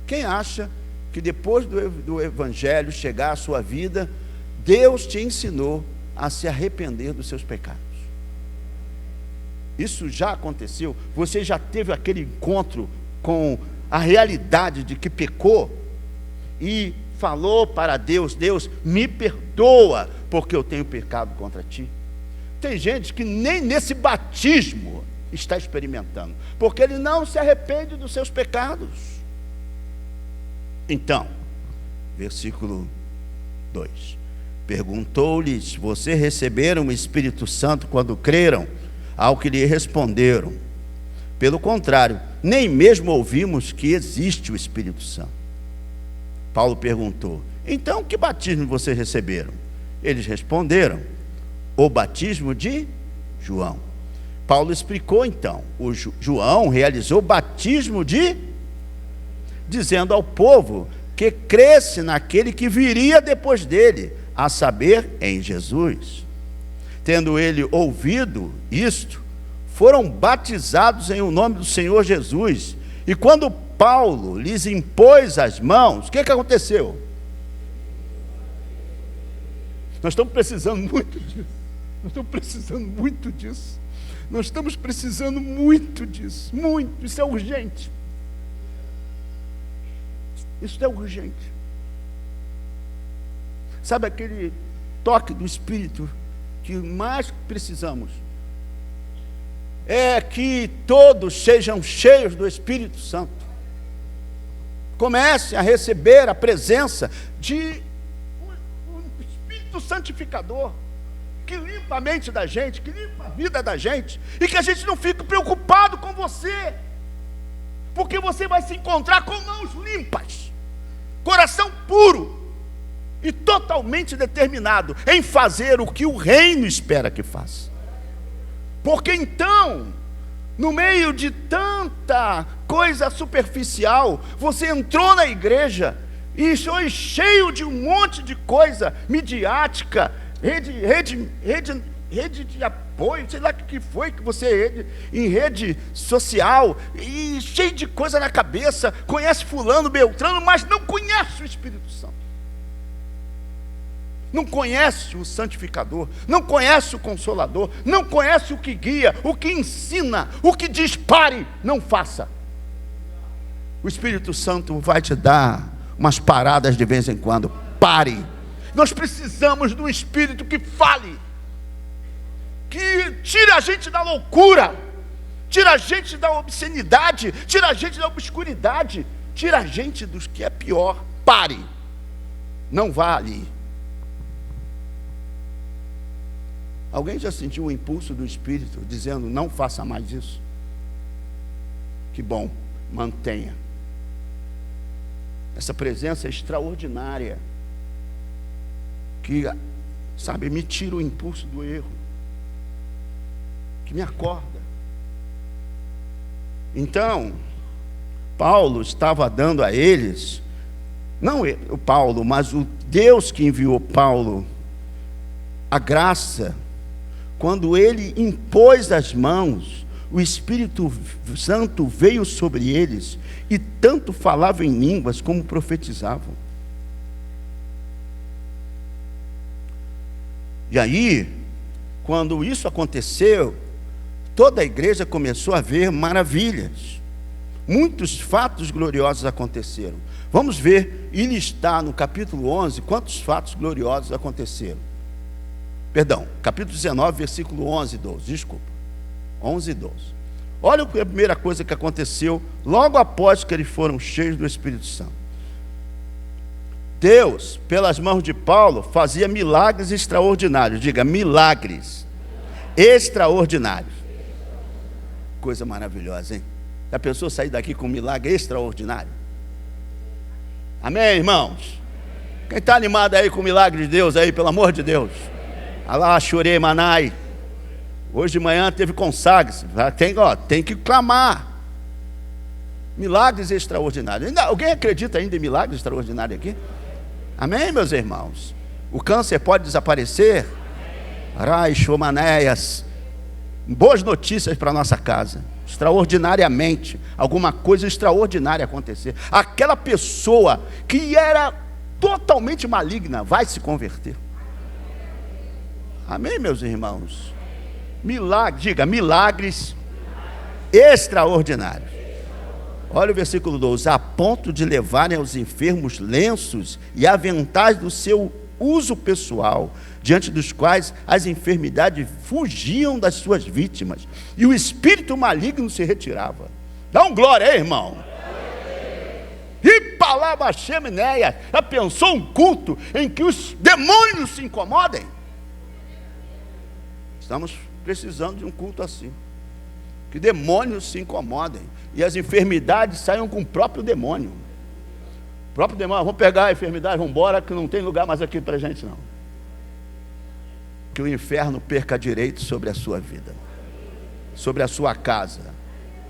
Speaker 4: Quem acha que depois do Evangelho chegar à sua vida, Deus te ensinou a se arrepender dos seus pecados? Isso já aconteceu? Você já teve aquele encontro com a realidade de que pecou e falou para Deus: Deus, me perdoa porque eu tenho pecado contra ti? Tem gente que nem nesse batismo está experimentando, porque ele não se arrepende dos seus pecados. Então, versículo 2: perguntou-lhes: vocês receberam o Espírito Santo quando creram? Ao que lhe responderam: pelo contrário, nem mesmo ouvimos que existe o Espírito Santo. Paulo perguntou: então que batismo vocês receberam? Eles responderam: o batismo de João. Paulo explicou então: o João realizou o batismo dizendo ao povo que cresce naquele que viria depois dele, a saber, em Jesus. Tendo ele ouvido isto, foram batizados em o nome do Senhor Jesus. E quando Paulo lhes impôs as mãos, o que aconteceu? Nós estamos precisando muito disso. Nós estamos precisando muito disso. Nós estamos precisando muito disso. Muito. Isso é urgente. Isso é urgente. Sabe aquele toque do Espírito que mais precisamos? É que todos sejam cheios do Espírito Santo. Comecem a receber a presença de um Espírito santificador, que limpa a mente da gente, que limpa a vida da gente, e que a gente não fique preocupado com você, porque você vai se encontrar com mãos limpas, coração puro e totalmente determinado em fazer o que o reino espera que faça. Porque então, no meio de tanta coisa superficial, você entrou na igreja e foi cheio de um monte de coisa midiática, rede de apoio, sei lá o que foi que você em rede social, e cheio de coisa na cabeça, conhece fulano, beltrano, mas não conhece o Espírito Santo. Não conhece o santificador, não conhece o consolador, não conhece o que guia, o que ensina, o que diz pare, não faça. O Espírito Santo vai te dar umas paradas de vez em quando. Pare. Nós precisamos de um Espírito que fale, que tire a gente da loucura, tire a gente da obscenidade, tire a gente da obscuridade, tire a gente dos que é pior. Pare. Não vá ali. Alguém já sentiu o impulso do Espírito dizendo, não faça mais isso? Que bom, mantenha. Essa presença é extraordinária, que, sabe, me tira o impulso do erro, que me acorda. Então, Paulo estava dando a eles, não o Paulo, mas o Deus que enviou Paulo, a graça. Quando ele impôs as mãos, o Espírito Santo veio sobre eles, e tanto falavam em línguas como profetizavam. E aí, quando isso aconteceu, toda a igreja começou a ver maravilhas. Muitos fatos gloriosos aconteceram. Vamos ver e listar no capítulo 11 quantos fatos gloriosos aconteceram. Perdão, capítulo 19, versículo 11 e 12, desculpa, 11 e 12. Olha a primeira coisa que aconteceu logo após que eles foram cheios do Espírito Santo. Deus, pelas mãos de Paulo, fazia milagres extraordinários. Diga, milagres extraordinários. Coisa maravilhosa, hein? Já pensou sair daqui com um milagre extraordinário? Amém, irmãos? Quem está animado aí com o milagre de Deus aí, pelo amor de Deus? Alá, chorei, manai. Hoje de manhã teve consagre-se. Tem que clamar. Milagres extraordinários. Alguém acredita ainda em milagres extraordinários aqui? Amém, meus irmãos? O câncer pode desaparecer? Arai, chomanéias. Boas notícias para a nossa casa. Extraordinariamente. Alguma coisa extraordinária acontecer. Aquela pessoa que era totalmente maligna vai se converter. Amém, meus irmãos? Milagres, diga, milagres extraordinários. Olha o versículo 12. A ponto de levarem aos enfermos lenços e aventais do seu uso pessoal, diante dos quais as enfermidades fugiam das suas vítimas, e o espírito maligno se retirava. Dá um glória aí, irmão. E palavra cheminéia. Já pensou um culto em que os demônios se incomodem? Estamos precisando de um culto assim, que demônios se incomodem e as enfermidades saiam com o próprio demônio. O próprio demônio, vamos pegar a enfermidade, vamos embora, que não tem lugar mais aqui para a gente não. Que o inferno perca direito sobre a sua vida, sobre a sua casa,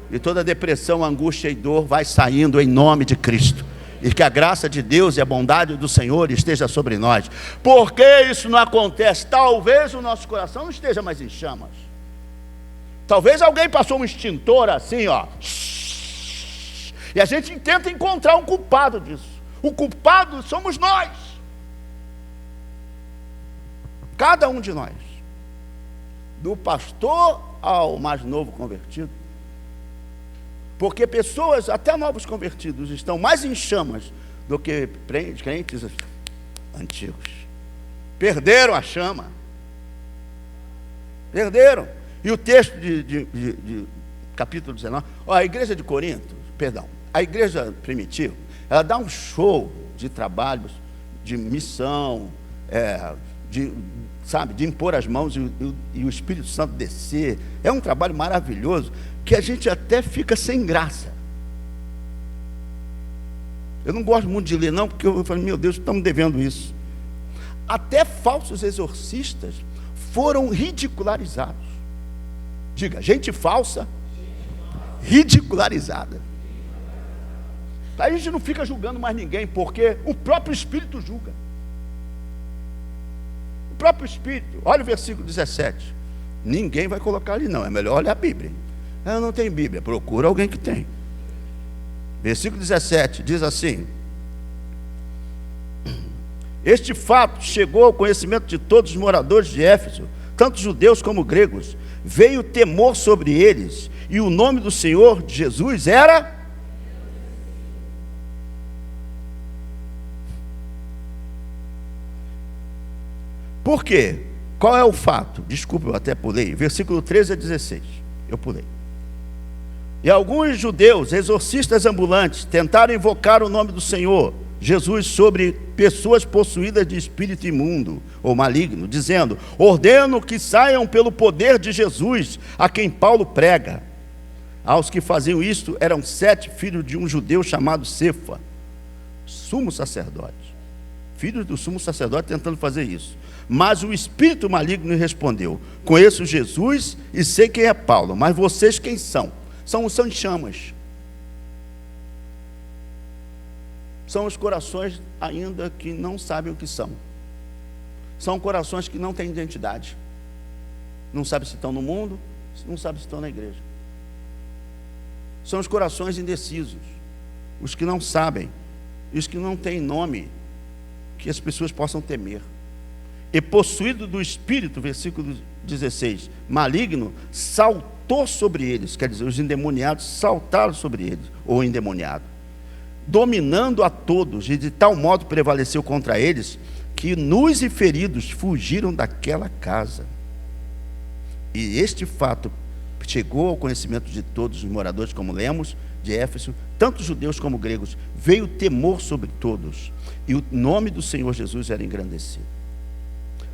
Speaker 4: e toda depressão, angústia e dor vai saindo em nome de Cristo. E que a graça de Deus e a bondade do Senhor esteja sobre nós. Por que isso não acontece? Talvez o nosso coração não esteja mais em chamas. Talvez alguém passou um extintor assim, ó. E a gente tenta encontrar um culpado disso. O culpado somos nós. Cada um de nós. Do pastor ao mais novo convertido. Porque pessoas, até novos convertidos, estão mais em chamas do que crentes antigos. Perderam a chama. Perderam. E o texto de capítulo 19, a igreja de Corinto, a igreja primitiva, ela dá um show de trabalhos, de missão, de impor as mãos e o Espírito Santo descer. É um trabalho maravilhoso, que a gente até fica sem graça. Eu não gosto muito de ler não, porque eu falo, meu Deus, estamos devendo isso. Até falsos exorcistas foram ridicularizados. Diga, gente falsa, ridicularizada. A gente não fica julgando mais ninguém, porque o próprio Espírito julga. O próprio Espírito. Olha o versículo 17. Ninguém vai colocar ali não, é melhor olhar a Bíblia. Eu não tenho Bíblia, procura alguém que tem. Versículo 17 diz assim: este fato chegou ao conhecimento de todos os moradores de Éfeso, tanto judeus como gregos. Veio temor sobre eles, e o nome do Senhor Jesus era... Por quê? Qual é o fato? Desculpa, eu até pulei. Versículo 13 a 16. Eu pulei. E alguns judeus, exorcistas ambulantes, tentaram invocar o nome do Senhor Jesus sobre pessoas possuídas de espírito imundo ou maligno, dizendo: ordeno que saiam pelo poder de Jesus, a quem Paulo prega. Aos que faziam isto eram 7 filhos de um judeu chamado Cefa, sumo sacerdote. Filhos do sumo sacerdote tentando fazer isso. Mas o espírito maligno lhe respondeu: conheço Jesus e sei quem é Paulo, mas vocês quem são? São os chamas. São os corações ainda que não sabem o que são. São corações que não têm identidade. Não sabem se estão no mundo, não sabem se estão na igreja. São os corações indecisos, os que não sabem, os que não têm nome que as pessoas possam temer. E possuído do espírito, versículo 16, maligno, saltou sobre eles, quer dizer, os endemoniados saltaram sobre eles, ou endemoniado, dominando a todos, e de tal modo prevaleceu contra eles, que nus e feridos fugiram daquela casa. E este fato chegou ao conhecimento de todos os moradores, como lemos, de Éfeso, tanto judeus como gregos. Veio temor sobre todos, e o nome do Senhor Jesus era engrandecido.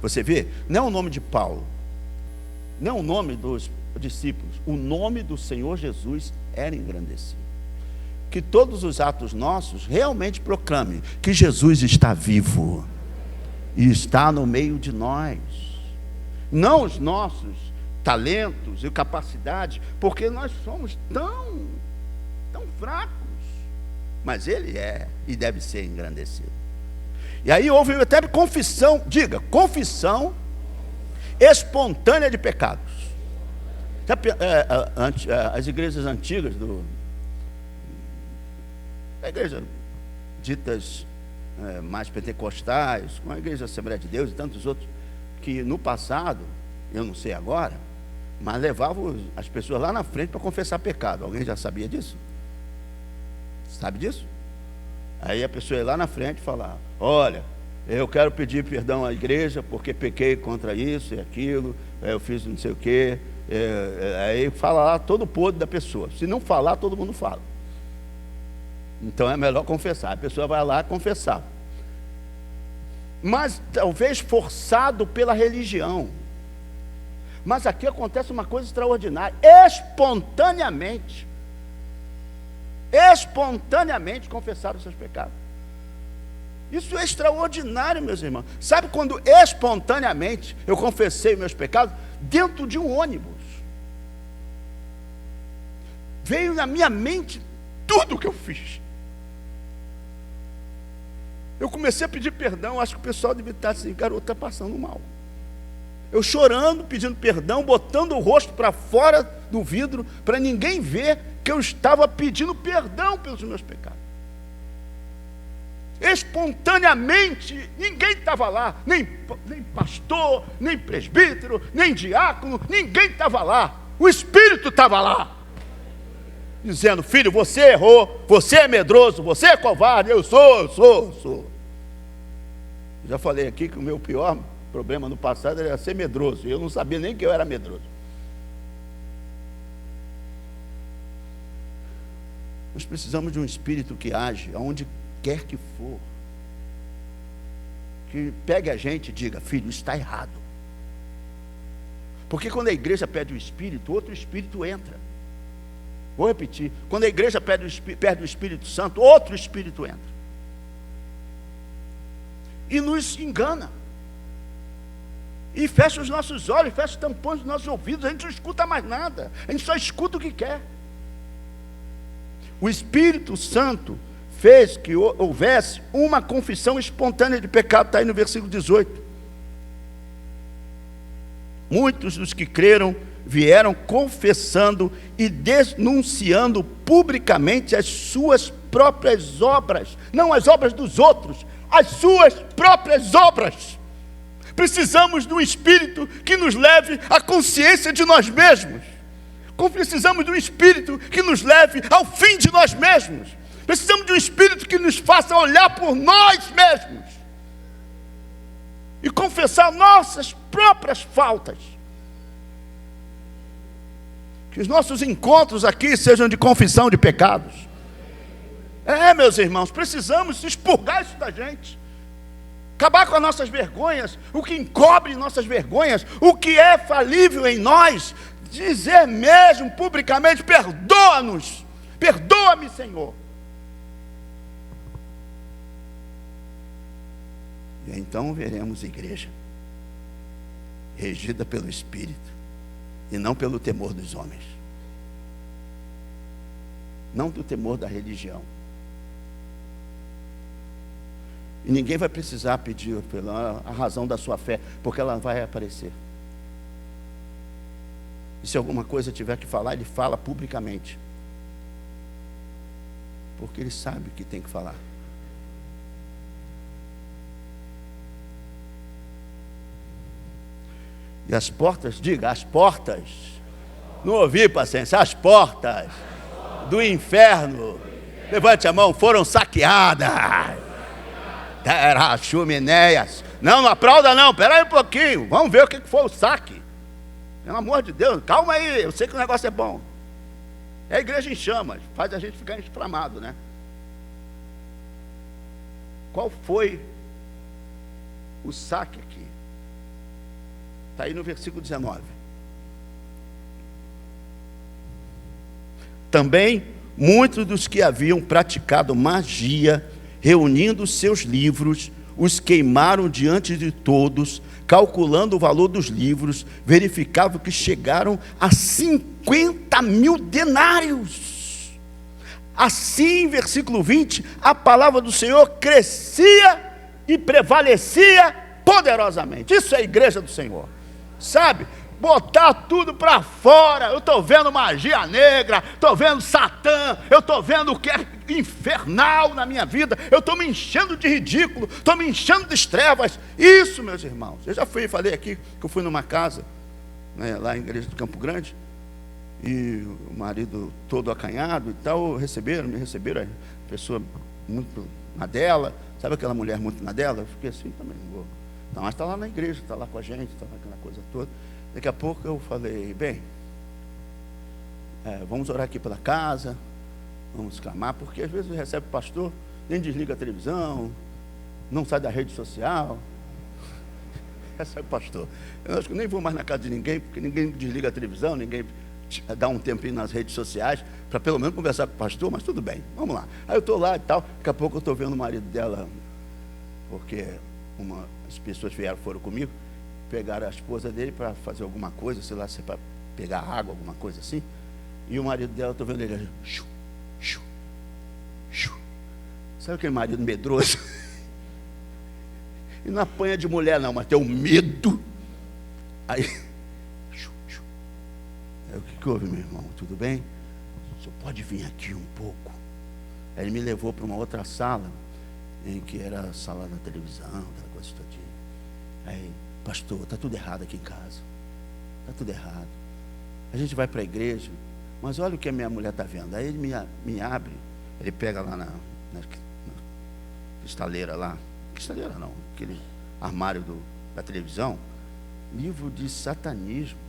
Speaker 4: Você vê, não é o nome de Paulo, não é o nome dos discípulos, o nome do Senhor Jesus era engrandecido. Que todos os atos nossos realmente proclamem que Jesus está vivo e está no meio de nós. Não os nossos talentos e capacidades, porque nós somos tão fracos, mas Ele é e deve ser engrandecido. E aí houve até confissão, diga, confissão espontânea de pecados. As igrejas antigas a igreja ditas mais pentecostais, com a igreja Assembleia de Deus e tantos outros, que no passado, eu não sei agora, mas levavam as pessoas lá na frente para confessar pecado. Alguém já sabia disso? Sabe disso? Aí a pessoa ia lá na frente e falar: olha, eu quero pedir perdão à igreja porque pequei contra isso e aquilo, eu fiz não sei o quê. Aí fala lá todo o podre da pessoa. Se não falar, todo mundo fala. Então é melhor confessar. A pessoa vai lá confessar, mas talvez forçado pela religião. Mas aqui acontece uma coisa extraordinária, espontaneamente confessaram os seus pecados. Isso é extraordinário, meus irmãos. Sabe quando espontaneamente eu confessei meus pecados? Dentro de um ônibus. Veio na minha mente tudo o que eu fiz. Eu comecei a pedir perdão. Acho que o pessoal devia estar assim: garoto, está passando mal. Eu chorando, pedindo perdão, botando o rosto para fora do vidro, para ninguém ver que eu estava pedindo perdão pelos meus pecados. Espontaneamente, ninguém estava lá, nem pastor, nem presbítero, nem diácono, ninguém estava lá. O Espírito estava lá, dizendo: filho, você errou, você é medroso, você é covarde. Eu sou. Já falei aqui que o meu pior problema no passado era ser medroso. Eu não sabia nem que eu era medroso. Nós precisamos de um espírito que age aonde quer que for. Que pegue a gente e diga: filho, isso está errado. Porque quando a igreja pede o Espírito, outro Espírito entra. Vou repetir: quando a igreja pede o Espírito Santo, outro Espírito entra. E nos engana. E fecha os nossos olhos, fecha os tampões dos nossos ouvidos. A gente não escuta mais nada. A gente só escuta o que quer. O Espírito Santo fez que houvesse uma confissão espontânea de pecado. Está aí no versículo 18. Muitos dos que creram vieram confessando e denunciando publicamente as suas próprias obras, não as obras dos outros, as suas próprias obras. Precisamos de um Espírito que nos leve à consciência de nós mesmos. Precisamos de um Espírito que nos leve ao fim de nós mesmos. Precisamos de um Espírito que nos faça olhar por nós mesmos e confessar nossas próprias faltas. Que os nossos encontros aqui sejam de confissão de pecados. Meus irmãos, precisamos expurgar isso da gente. Acabar com as nossas vergonhas, o que encobre nossas vergonhas, o que é falível em nós. Dizer mesmo publicamente: perdoa-nos, perdoa-me, Senhor. E então veremos igreja regida pelo Espírito e não pelo temor dos homens, não do temor da religião. E ninguém vai precisar pedir pela razão da sua fé, porque ela vai aparecer. E se alguma coisa tiver que falar, ele fala publicamente, porque ele sabe o que tem que falar. E as portas, diga, as portas, não ouvi, paciência, as portas do inferno, levante a mão, foram saqueadas. Terra, chumineias. Não aplauda não, espera aí um pouquinho, vamos ver o que foi o saque. Pelo amor de Deus, calma aí, eu sei que o negócio é bom. É a igreja em chamas, faz a gente ficar inflamado, né? Qual foi o saque aqui? Está aí no versículo 19. Também muitos dos que haviam praticado magia, reunindo seus livros, os queimaram diante de todos, calculando o valor dos livros, verificavam que chegaram a 50.000 denários. Assim, versículo 20, a palavra do Senhor crescia e prevalecia poderosamente. Isso é a igreja do Senhor. Sabe, botar tudo para fora. Eu estou vendo magia negra, estou vendo Satã, eu estou vendo o que é infernal na minha vida, eu estou me enchendo de ridículo, estou me enchendo de trevas. Isso, meus irmãos, eu já falei aqui que eu fui numa casa, né, lá em igreja do Campo Grande, e o marido todo acanhado e tal, me receberam, a pessoa muito na dela, sabe aquela mulher muito na dela? Eu fiquei assim também, não vou. Não, mas está lá na igreja, está lá com a gente, está naquela coisa toda. Daqui a pouco eu falei: bem, vamos orar aqui pela casa, vamos clamar, porque às vezes recebe o pastor, nem desliga a televisão, não sai da rede social. Recebe o pastor. Eu acho que nem vou mais na casa de ninguém, porque ninguém desliga a televisão, ninguém dá um tempinho nas redes sociais, para pelo menos conversar com o pastor, mas tudo bem, vamos lá. Aí eu estou lá e tal, daqui a pouco eu estou vendo o marido dela, porque as pessoas foram comigo, pegaram a esposa dele para fazer alguma coisa, sei lá, se é para pegar água, alguma coisa assim, e o marido dela, estou vendo ele, sabe aquele marido medroso? E não apanha de mulher não, mas tem um medo. Aí, o que houve, meu irmão? Tudo bem? O senhor pode vir aqui um pouco? Aí ele me levou para uma outra sala, em que era a sala da televisão, aquela coisa todinha. Aí, pastor, está tudo errado aqui em casa. Está tudo errado. A gente vai para a igreja, mas olha o que a minha mulher está vendo. Aí ele me abre, ele pega lá na cristaleira lá. Cristaleira não, aquele armário da televisão, livro de satanismo,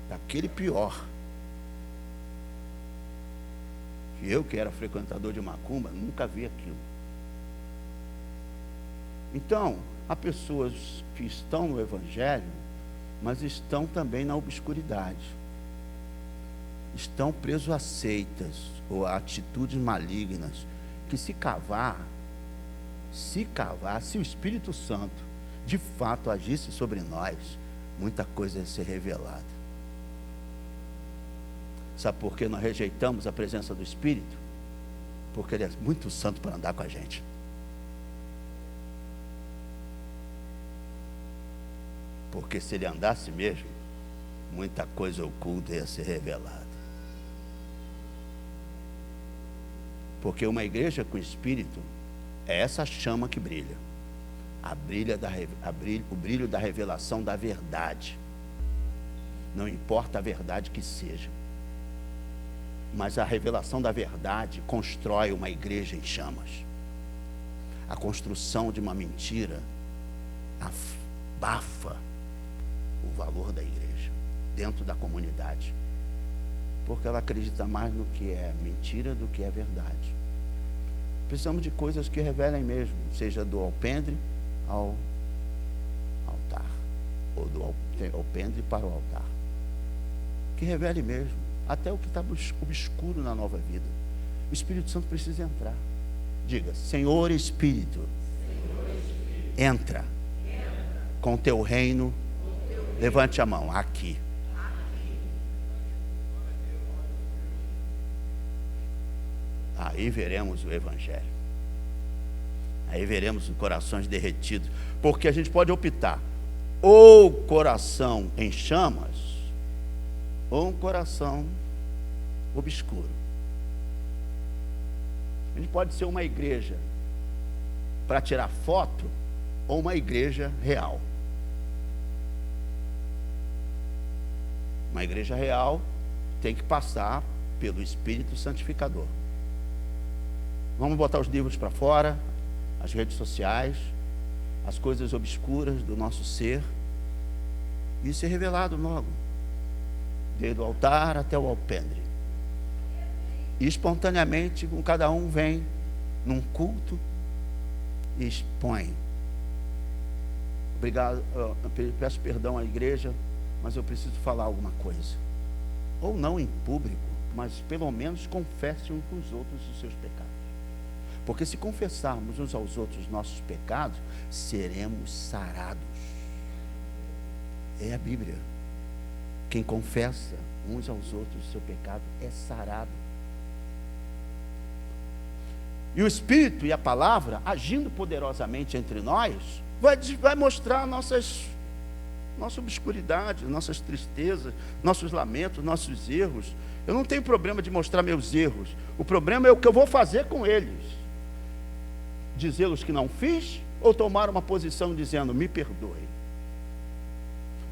Speaker 4: daquele pior. Eu, que era frequentador de macumba, nunca vi aquilo. Então, há pessoas que estão no Evangelho, mas estão também na obscuridade. Estão presos a seitas ou a atitudes malignas, que se o Espírito Santo de fato agisse sobre nós, muita coisa ia ser revelada. Sabe por que nós rejeitamos a presença do Espírito? Porque Ele é muito santo para andar com a gente. Porque se Ele andasse mesmo, muita coisa oculta ia ser revelada. Porque uma igreja com Espírito é essa chama que brilha. O brilho da revelação da verdade. Não importa a verdade que seja. Mas a revelação da verdade constrói uma igreja em chamas. A construção de uma mentira abafa o valor da igreja dentro da comunidade, porque ela acredita mais no que é mentira do que é verdade. Precisamos de coisas que revelem mesmo, seja do alpendre ao altar, ou do alpendre para o altar, que revele mesmo até o que está obscuro na nova vida. O Espírito Santo precisa entrar. Diga: Senhor Espírito, entra com o teu reino. Levante a mão, aqui. Aí veremos o Evangelho. Aí veremos os corações derretidos. Porque a gente pode optar: ou coração em chamas, ou um coração obscuro. A gente pode ser uma igreja para tirar foto, ou uma igreja real. Uma igreja real tem que passar pelo Espírito Santificador. Vamos botar os livros para fora, as redes sociais, as coisas obscuras do nosso ser, e ser revelado logo, desde o altar até o alpendre. E espontaneamente, cada um vem num culto e expõe. Obrigado, peço perdão à igreja, mas eu preciso falar alguma coisa. Ou não em público, mas pelo menos confesse uns com os outros os seus pecados. Porque se confessarmos uns aos outros os nossos pecados, seremos sarados. É a Bíblia. Quem confessa uns aos outros o seu pecado é sarado. E o Espírito e a palavra, agindo poderosamente entre nós, vai mostrar nossa obscuridade, nossas tristezas, nossos lamentos, nossos erros. Eu não tenho problema de mostrar meus erros. O problema é o que eu vou fazer com eles. Dizê-los que não fiz, ou tomar uma posição dizendo: me perdoe.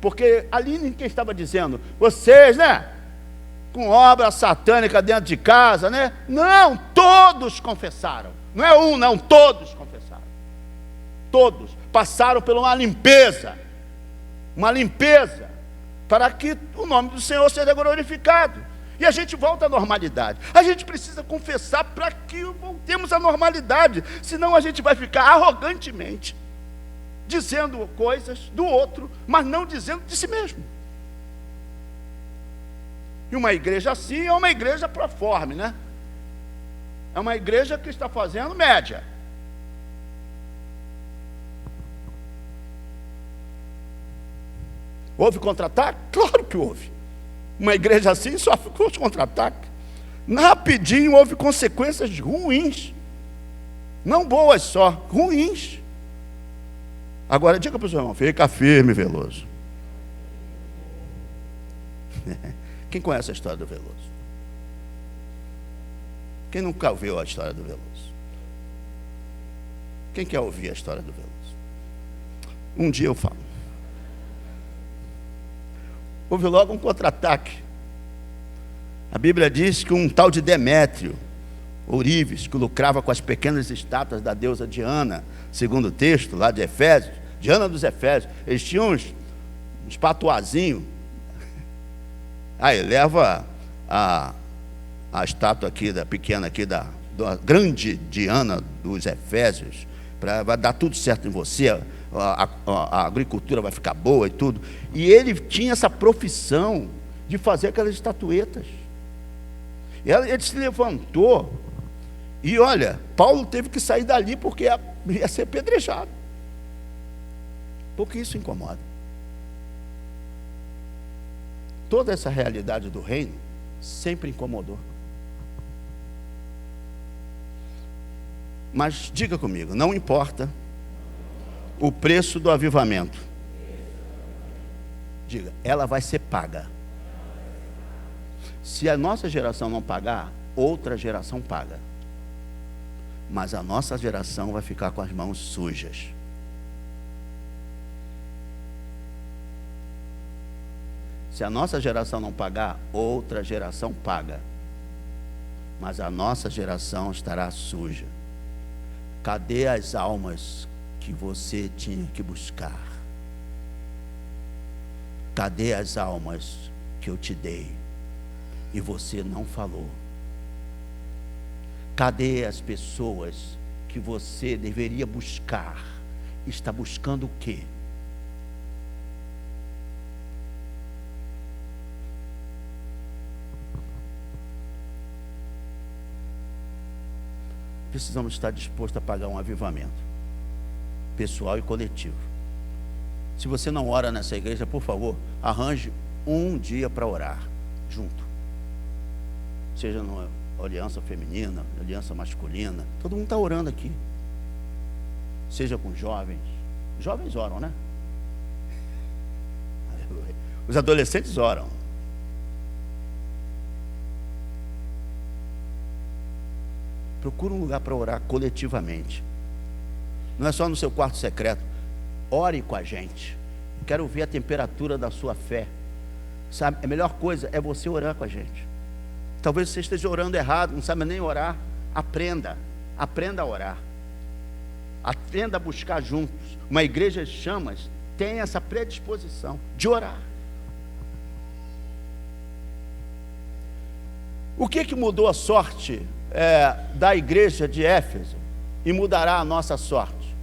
Speaker 4: Porque ali ninguém estava dizendo: vocês, né, com obra satânica dentro de casa, né? Não, todos confessaram. Não é um, não, todos confessaram. Todos passaram por uma limpeza, para que o nome do Senhor seja glorificado. E a gente volta à normalidade. A gente precisa confessar para que voltemos à normalidade, senão a gente vai ficar arrogantemente dizendo coisas do outro, mas não dizendo de si mesmo. E uma igreja assim é uma igreja proforme, né? É uma igreja que está fazendo média. Houve contra-ataque? Claro que houve. Uma igreja assim sofre com os contra-ataques. Rapidinho houve consequências ruins. Não boas só, ruins. Agora diga para o seu irmão: fica firme, Veloso. Quem conhece a história do Veloso? Quem nunca ouviu a história do Veloso? Quem quer ouvir a história do Veloso? Um dia eu falo. Houve logo um contra-ataque. A Bíblia diz que um tal de Demétrio, Ourives, que lucrava com as pequenas estátuas da deusa Diana, segundo o texto lá de Efésios, Diana dos Efésios. Eles tinham uns patuazinhos. Aí leva a estátua aqui, pequena aqui, da grande Diana dos Efésios, vai dar tudo certo em você, a agricultura vai ficar boa e tudo. E ele tinha essa profissão de fazer aquelas estatuetas. Ele se levantou e olha, Paulo teve que sair dali porque ia ser apedrejado. Porque isso incomoda. Toda essa realidade do reino sempre incomodou. Mas diga comigo, não importa o preço do avivamento. Diga, ela vai ser paga. Se a nossa geração não pagar, outra geração paga. Mas a nossa geração vai ficar com as mãos sujas. Se a nossa geração não pagar, outra geração paga. Mas a nossa geração estará suja. Cadê as almas que você tinha que buscar? Cadê as almas que eu te dei e você não falou? Cadê as pessoas que você deveria buscar? Está buscando o quê? Precisamos estar dispostos a pagar um avivamento pessoal e coletivo. Se você não ora nessa igreja, por favor, arranje um dia para orar junto. Seja numa aliança feminina, aliança masculina, todo mundo está orando aqui. Seja com jovens. Jovens oram, né? Os adolescentes oram. Procura um lugar para orar coletivamente. Não é só no seu quarto secreto. Ore com a gente. Quero ver a temperatura da sua fé. Sabe, a melhor coisa é você orar com a gente. Talvez você esteja orando errado, não sabe nem orar. Aprenda a orar. Aprenda a buscar juntos. Uma igreja de chamas tem essa predisposição de orar. O que mudou a sorte da igreja de Éfeso e mudará a nossa sorte?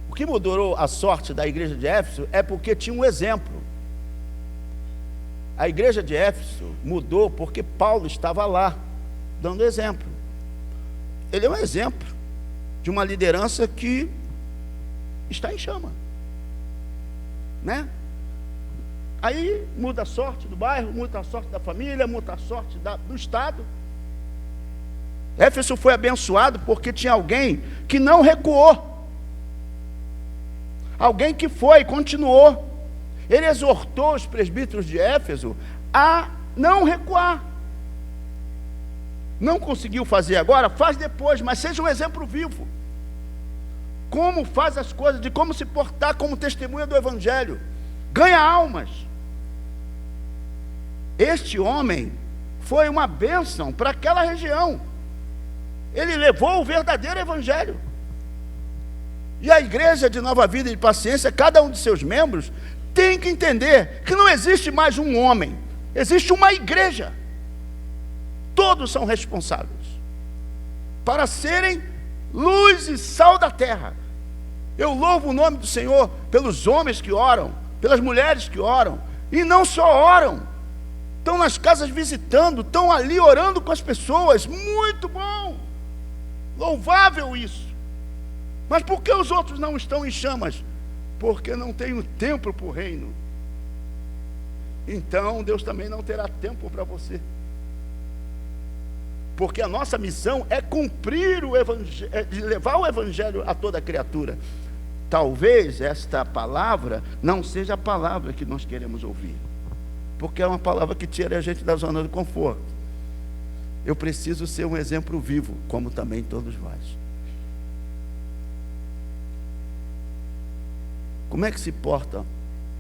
Speaker 4: O que mudou a sorte da igreja de Éfeso é porque tinha um exemplo. A igreja de Éfeso mudou porque Paulo estava lá, dando exemplo. Ele é um exemplo de uma liderança que está em chama, né? Aí muda a sorte do bairro, muda a sorte da família, muda a sorte do estado. Éfeso foi abençoado porque tinha alguém que não recuou. Alguém que foi, continuou. Ele exortou os presbíteros de Éfeso a não recuar. Não conseguiu fazer agora, faz depois, mas seja um exemplo vivo. Como faz as coisas, de como se portar como testemunha do Evangelho. Ganha almas. Este homem foi uma bênção para aquela região. Ele levou o verdadeiro Evangelho. E a igreja de Nova Vida e de Paciência, cada um de seus membros, tem que entender que não existe mais um homem, existe uma igreja. Todos são responsáveis para serem luz e sal da terra. Eu louvo o nome do Senhor pelos homens que oram, pelas mulheres que oram, e não só oram, estão nas casas visitando, estão ali orando com as pessoas. Muito bom, louvável isso. Mas por que os outros não estão em chamas? Porque não tem um tempo para o reino. Então Deus também não terá tempo para você. Porque a nossa missão é cumprir o evangelho, de levar o evangelho a toda criatura. Talvez esta palavra não seja a palavra que nós queremos ouvir, porque é uma palavra que tira a gente da zona de conforto. Eu preciso ser um exemplo vivo, como também todos vós. Como é que se porta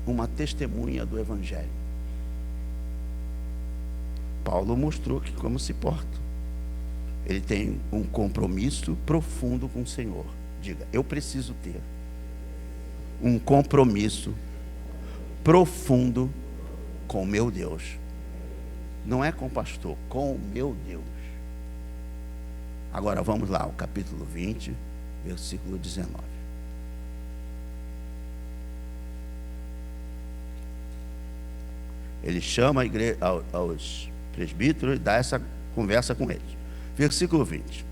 Speaker 4: uma testemunha do Evangelho? Paulo mostrou que como se porta. Ele tem um compromisso profundo com o Senhor. Diga, eu preciso ter um compromisso profundo com o meu Deus. Não é com o pastor, com o meu Deus. Agora vamos lá, o capítulo 20, versículo 19. Ele chama a igreja, aos presbíteros e dá essa conversa com eles. Versículo 20.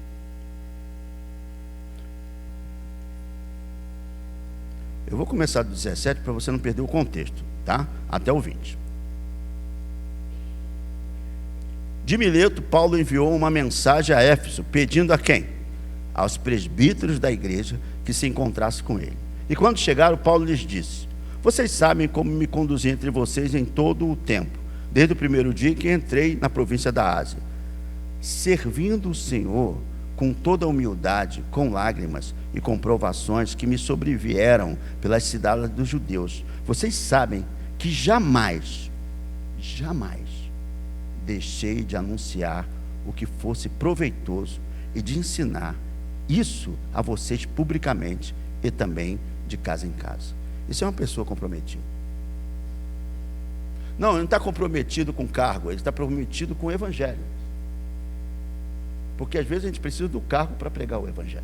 Speaker 4: Eu vou começar do 17 para você não perder o contexto, tá? Até o 20. De Mileto, Paulo enviou uma mensagem a Éfeso, pedindo a quem? Aos presbíteros da igreja que se encontrasse com ele. E quando chegaram, Paulo lhes disse: vocês sabem como me conduzi entre vocês em todo o tempo, desde o primeiro dia que entrei na província da Ásia, servindo o Senhor com toda a humildade, com lágrimas e com provações que me sobrevieram pelas cidades dos judeus. Vocês sabem que jamais deixei de anunciar o que fosse proveitoso e de ensinar isso a vocês publicamente e também de casa em casa. Isso é uma pessoa comprometida. Não, ele não está comprometido com cargo, ele está comprometido com o evangelho. Porque às vezes a gente precisa do cargo para pregar o evangelho.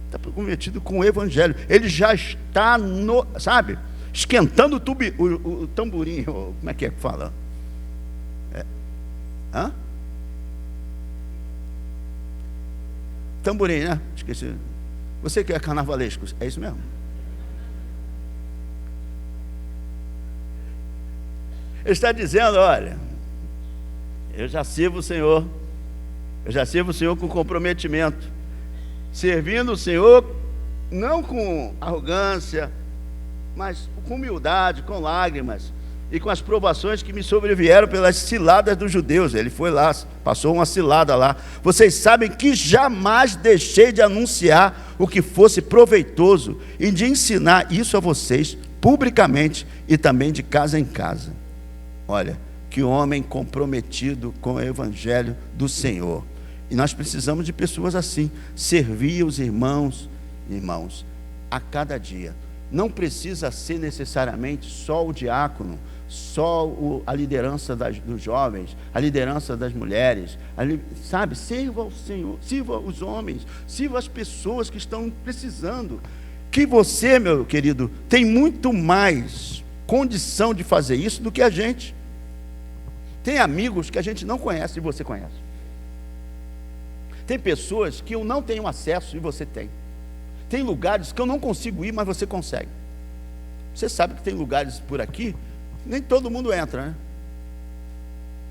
Speaker 4: Está comprometido com o evangelho. Ele já está, esquentando o tamborim. Como é que fala? Tamborim, né? Esqueci. Você que é carnavalesco, é isso mesmo? Ele está dizendo: olha, eu já sirvo o Senhor. Eu já sirvo o Senhor com comprometimento, servindo o Senhor não com arrogância, mas com humildade, com lágrimas e com as provações que me sobrevieram pelas ciladas dos judeus. Ele foi lá, passou uma cilada lá. Vocês sabem que jamais deixei de anunciar o que fosse proveitoso e de ensinar isso a vocês publicamente e também de casa em casa. Olha, que homem comprometido com o evangelho do Senhor. E nós precisamos de pessoas assim, servir os irmãos, a cada dia. Não precisa ser necessariamente só o diácono, só a liderança dos jovens, a liderança das mulheres, sirva o Senhor, sirva os homens, sirva as pessoas que estão precisando. Que você, meu querido, tem muito mais condição de fazer isso do que a gente. Tem amigos que a gente não conhece e você conhece. Tem pessoas que eu não tenho acesso e você tem. Tem lugares que eu não consigo ir, mas você consegue. Você sabe que tem lugares por aqui, nem todo mundo entra, né?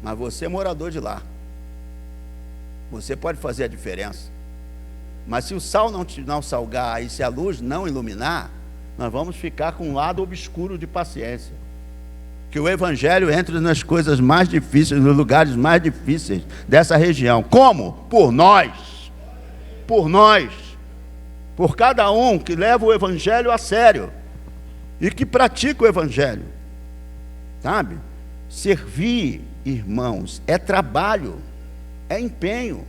Speaker 4: Mas você é morador de lá. Você pode fazer a diferença. Mas se o sal não salgar e se a luz não iluminar, nós vamos ficar com um lado obscuro de paciência. Que o evangelho entre nas coisas mais difíceis, nos lugares mais difíceis dessa região. Como? Por nós. Por nós. Por cada um que leva o evangelho a sério e que pratica o evangelho. Sabe? Servir, irmãos, é trabalho, é empenho,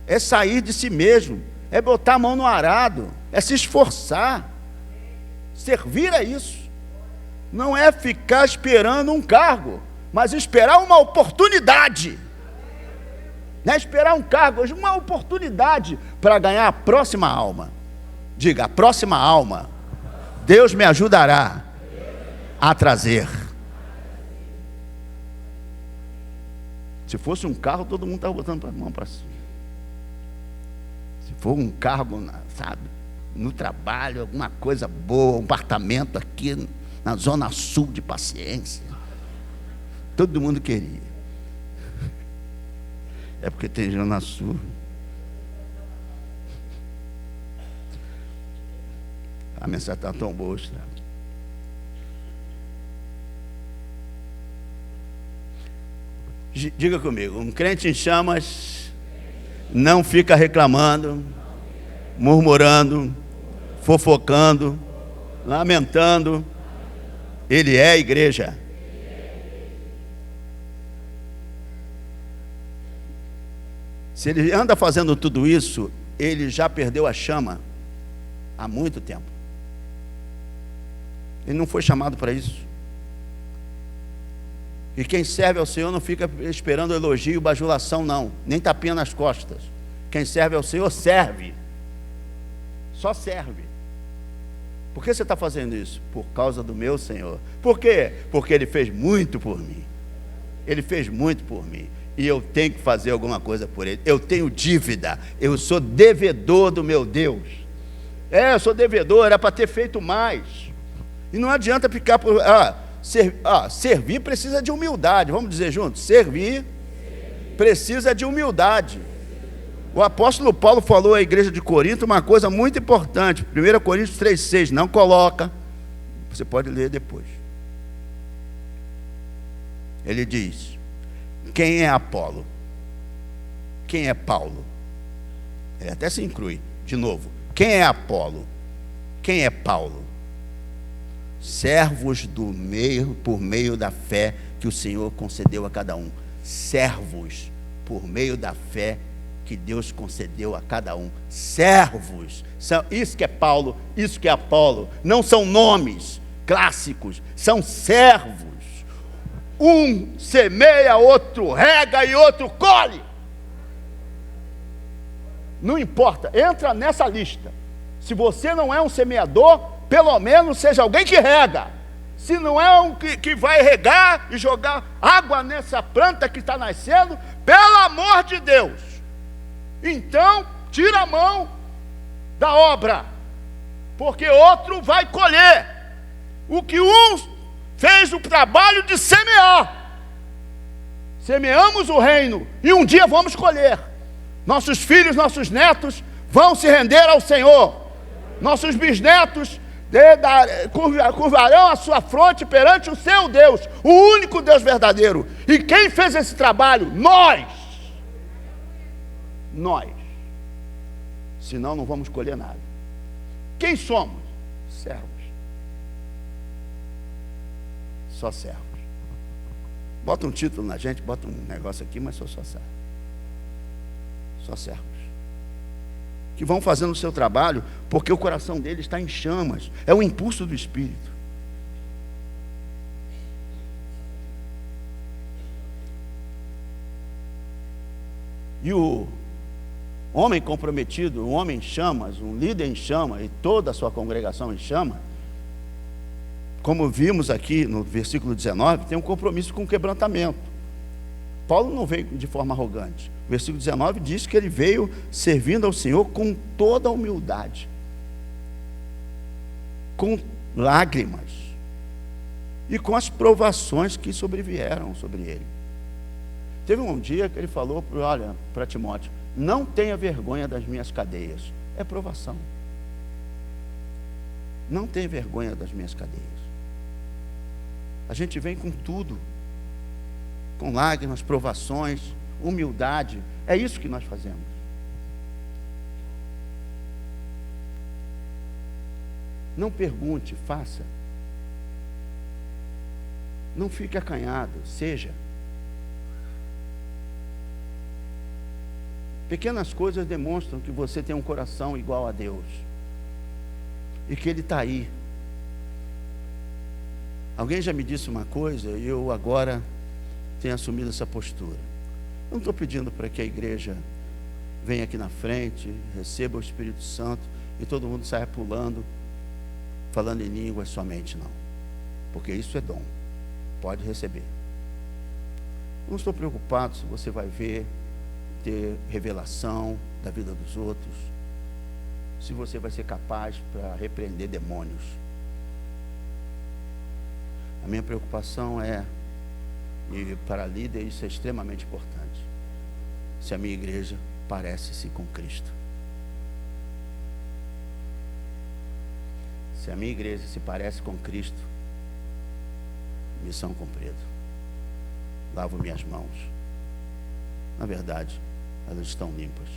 Speaker 4: é sair de si mesmo, é botar a mão no arado, é se esforçar. Servir é isso. Não é ficar esperando um cargo, mas esperar uma oportunidade. Não é esperar um cargo, mas uma oportunidade para ganhar a próxima alma. Diga, a próxima alma, Deus me ajudará a trazer. Se fosse um carro, todo mundo estava botando a mão para cima. Se for um cargo, no trabalho, alguma coisa boa, um apartamento aqui na zona sul de Paciência, todo mundo queria. É porque tem zona sul. A mensagem está tão boa. Diga comigo, um crente em chamas não fica reclamando, murmurando, fofocando, lamentando. Ele é a igreja. Se ele anda fazendo tudo isso, ele já perdeu a chama há muito tempo. Ele não foi chamado para isso. E quem serve ao Senhor não fica esperando elogio, bajulação, não. Nem tapinha nas costas. Quem serve ao Senhor, serve. Só serve. Por que você está fazendo isso? Por causa do meu Senhor. Por quê? Porque Ele fez muito por mim. Ele fez muito por mim. E eu tenho que fazer alguma coisa por Ele. Eu tenho dívida. Eu sou devedor do meu Deus. Eu sou devedor, era para ter feito mais. E não adianta ficar por... servir precisa de humildade. Vamos dizer juntos? Servir precisa de humildade. O apóstolo Paulo falou à igreja de Corinto uma coisa muito importante. 1 Coríntios 3,6. Não coloca. Você pode ler depois. Ele diz: quem é Apolo? Quem é Paulo? Ele até se inclui. De novo. Quem é Apolo? Quem é Paulo? Servos por meio da fé que o Senhor concedeu a cada um. Servos por meio da fé que Deus concedeu a cada um. Servos. Isso que é Paulo, isso que é Apolo. Não são nomes clássicos, são servos. Um semeia, outro rega e outro colhe. Não importa, entra nessa lista. Se você não é um semeador, pelo menos seja alguém que rega. Se não é um que vai regar e jogar água nessa planta que está nascendo, pelo amor de Deus, então tira a mão da obra, porque outro vai colher o que um fez o trabalho de semear. Semeamos o reino e um dia vamos colher. Nossos filhos, nossos netos vão se render ao Senhor. Nossos bisnetos curvarão a sua fronte perante o seu Deus, o único Deus verdadeiro. E quem fez esse trabalho? Nós. Senão não vamos colher nada. Quem somos? Servos. Só servos. Bota um título na gente, bota um negócio aqui, mas só servos. Só servos. Que vão fazendo o seu trabalho, porque o coração deles está em chamas. É o impulso do Espírito. E o homem comprometido, um homem em chamas, um líder em chama, e toda a sua congregação em chama, como vimos aqui no versículo 19, tem um compromisso com o quebrantamento. Paulo não veio de forma arrogante. O versículo 19 diz que ele veio servindo ao Senhor com toda a humildade, com lágrimas e com as provações que sobrevieram sobre ele. Teve um dia que ele falou para Timóteo: não tenha vergonha das minhas cadeias. É provação. Não tenha vergonha das minhas cadeias. A gente vem com tudo, com lágrimas, provações, humildade. É isso que nós fazemos. Não pergunte, faça. Não fique acanhado, seja. Pequenas coisas demonstram que você tem um coração igual a Deus e que Ele está aí. Alguém já me disse uma coisa e eu agora tenho assumido essa postura. Eu não estou pedindo para que a igreja venha aqui na frente, receba o Espírito Santo e todo mundo saia pulando, falando em línguas somente, não. Porque isso é dom, pode receber. Não estou preocupado se você vai ver, ter revelação da vida dos outros, se você vai ser capaz para repreender demônios. A minha preocupação é, e para líder isso é extremamente importante, se a minha igreja parece-se com Cristo. Se a minha igreja se parece com Cristo, missão cumprida. Lavo minhas mãos. Na verdade, elas estão limpas,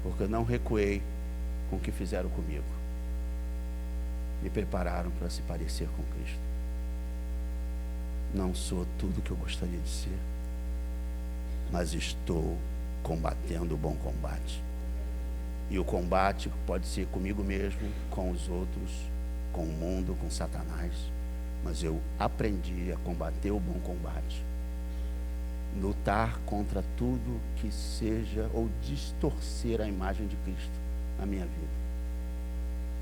Speaker 4: porque eu não recuei com o que fizeram comigo. Me prepararam para se parecer com Cristo. Não sou tudo o que eu gostaria de ser, mas estou combatendo o bom combate. E o combate pode ser comigo mesmo, com os outros com o mundo, com Satanás, mas eu aprendi a combater o bom combate, lutar contra tudo que seja ou distorcer a imagem de Cristo na minha vida.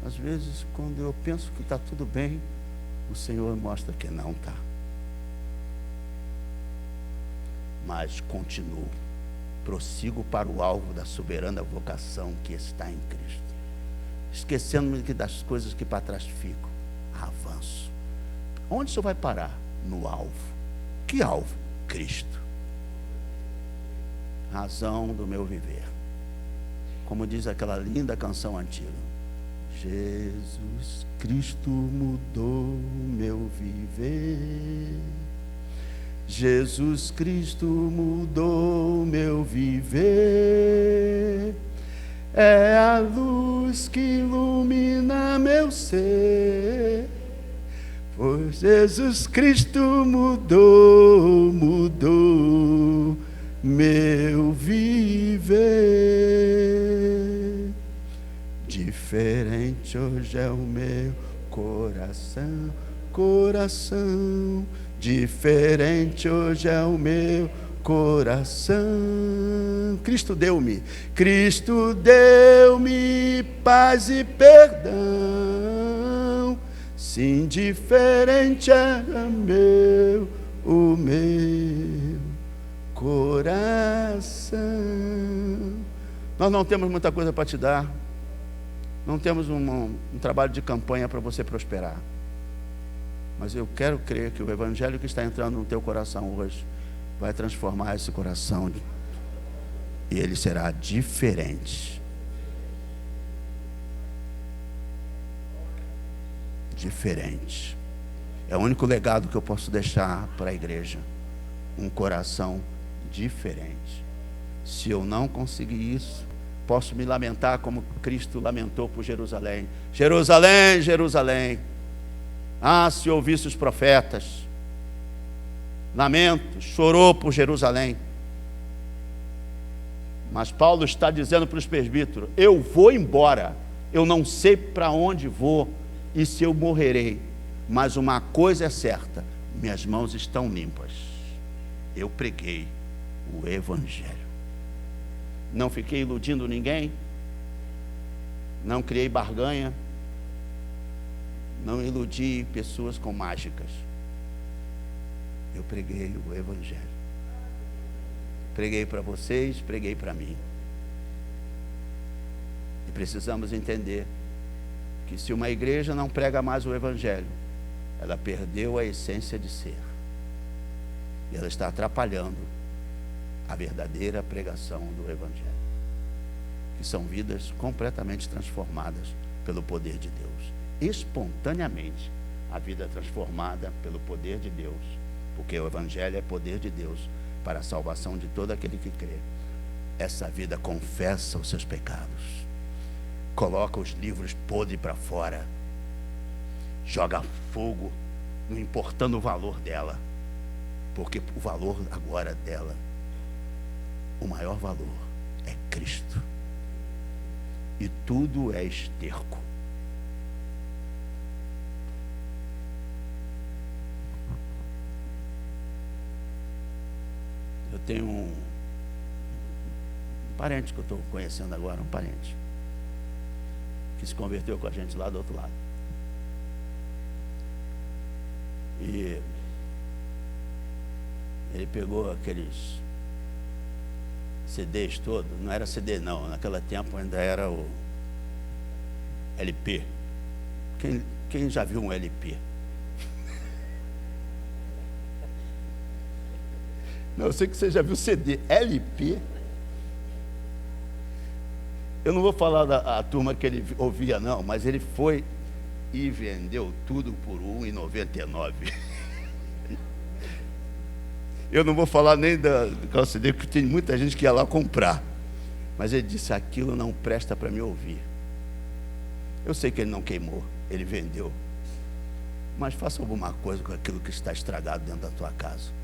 Speaker 4: Às vezes, quando eu penso que está tudo bem, o Senhor mostra que não está. Mas continuo, prossigo para o alvo da soberana vocação que está em Cristo, esquecendo-me das coisas que para trás ficam. Avanço. Onde o Senhor vai parar? No alvo. Que alvo? Cristo. Razão do meu viver. Como diz aquela linda canção antiga: Jesus Cristo mudou meu viver. Jesus Cristo mudou meu viver. É a luz que ilumina meu ser. Pois Jesus Cristo mudou meu viver. Diferente hoje é o meu coração, coração. Diferente hoje é o meu coração. Cristo deu-me paz e perdão. Sim, diferente é o meu coração. Nós não temos muita coisa para te dar. Não temos um trabalho de campanha para você prosperar. Mas eu quero crer que o evangelho que está entrando no teu coração hoje vai transformar esse coração e ele será diferente. Diferente. É o único legado que eu posso deixar para a igreja. Um coração diferente. Se eu não conseguir isso, posso me lamentar como Cristo lamentou por Jerusalém. Jerusalém, Jerusalém. Ah, se ouvisse os profetas. Lamento, chorou por Jerusalém. Mas Paulo está dizendo para os presbíteros: eu vou embora, eu não sei para onde vou e se eu morrerei, mas uma coisa é certa, minhas mãos estão limpas. Eu preguei o evangelho. Não fiquei iludindo ninguém, não criei barganha, não iludi pessoas com mágicas. Eu preguei o evangelho. Preguei para vocês, preguei para mim. E precisamos entender que se uma igreja não prega mais o evangelho, ela perdeu a essência de ser. E ela está atrapalhando a verdadeira pregação do evangelho, que são vidas completamente transformadas pelo poder de Deus. Espontaneamente, a vida é transformada pelo poder de Deus, porque o evangelho é poder de Deus para a salvação de todo aquele que crê. Essa vida confessa os seus pecados, coloca os livros podres para fora, joga fogo, não importando o valor dela, porque o valor agora dela, o maior valor é Cristo, e tudo é esterco. Eu tenho um parente que eu estou conhecendo agora, um parente que se converteu com a gente lá do outro lado. E ele pegou aqueles CDs todos, não era CD não, naquele tempo ainda era o LP. Quem já viu um LP? Não, eu sei que você já viu CD. LP? Eu não vou falar da turma que ele ouvia não, mas ele foi e vendeu tudo por R$1,99. Eu não vou falar nem do CD, porque tem muita gente que ia lá comprar. Mas ele disse: aquilo não presta para me ouvir. Eu sei que ele não queimou, ele vendeu. Mas faça alguma coisa com aquilo que está estragado dentro da tua casa.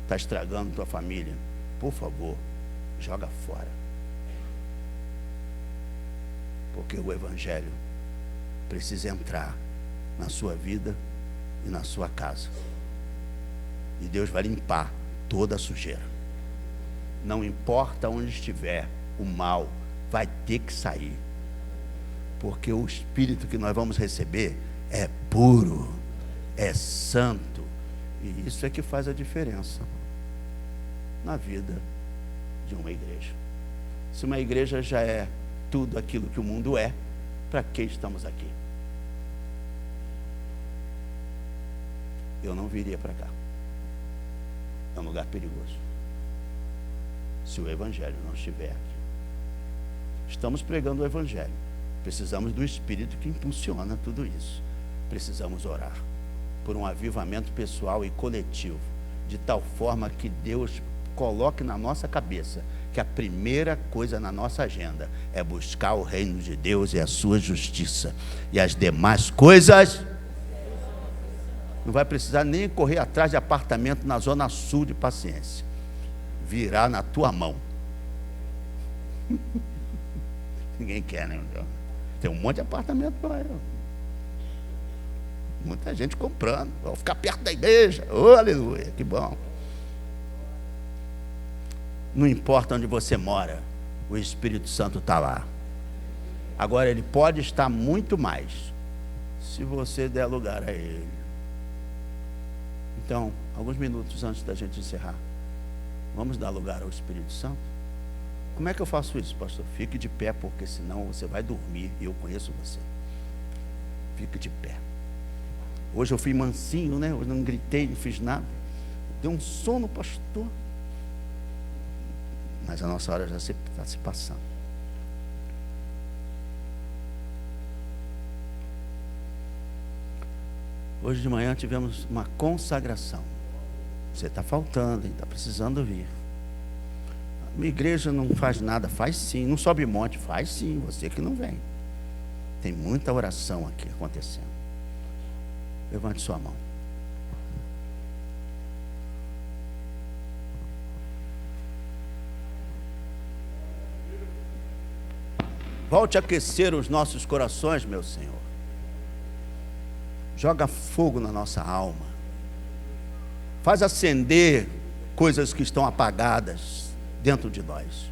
Speaker 4: Está estragando tua família. Por favor, joga fora. Porque o evangelho precisa entrar na sua vida e na sua casa. E Deus vai limpar toda a sujeira. Não importa onde estiver, o mal vai ter que sair. Porque o Espírito que nós vamos receber é puro, é santo. E isso é que faz a diferença na vida de uma igreja. Se uma igreja já é tudo aquilo que o mundo é, para que estamos aqui? Eu não viria para cá. É um lugar perigoso se o Evangelho não estiver aqui. Estamos pregando o Evangelho. Precisamos do Espírito que impulsiona tudo isso. Precisamos orar por um avivamento pessoal e coletivo, de tal forma que Deus coloque na nossa cabeça que a primeira coisa na nossa agenda é buscar o reino de Deus e a sua justiça, e as demais coisas não vai precisar nem correr atrás de apartamento na zona sul de Paciência, virá na tua mão. Ninguém quer, né? Tem um monte de apartamento para eu. Muita gente comprando. Vou ficar perto da igreja. Oh, aleluia, que bom. Não importa onde você mora, o Espírito Santo está lá. Agora, ele pode estar muito mais se você der lugar a ele. Então, alguns minutos antes da gente encerrar, vamos dar lugar ao Espírito Santo? Como é que eu faço isso, pastor? Fique de pé, porque senão você vai dormir e eu conheço você. Fique de pé. Hoje eu fui mansinho, né? Hoje não gritei, não fiz nada. Deu um sono, pastor. Mas a nossa hora já está se passando. Hoje de manhã tivemos uma consagração. Você está faltando, está precisando vir. A minha igreja não faz nada, faz sim. Não sobe monte, faz sim. Você que não vem. Tem muita oração aqui acontecendo. Levante sua mão. Volte a aquecer os nossos corações, meu Senhor. Joga fogo na nossa alma. Faz acender coisas que estão apagadas dentro de nós.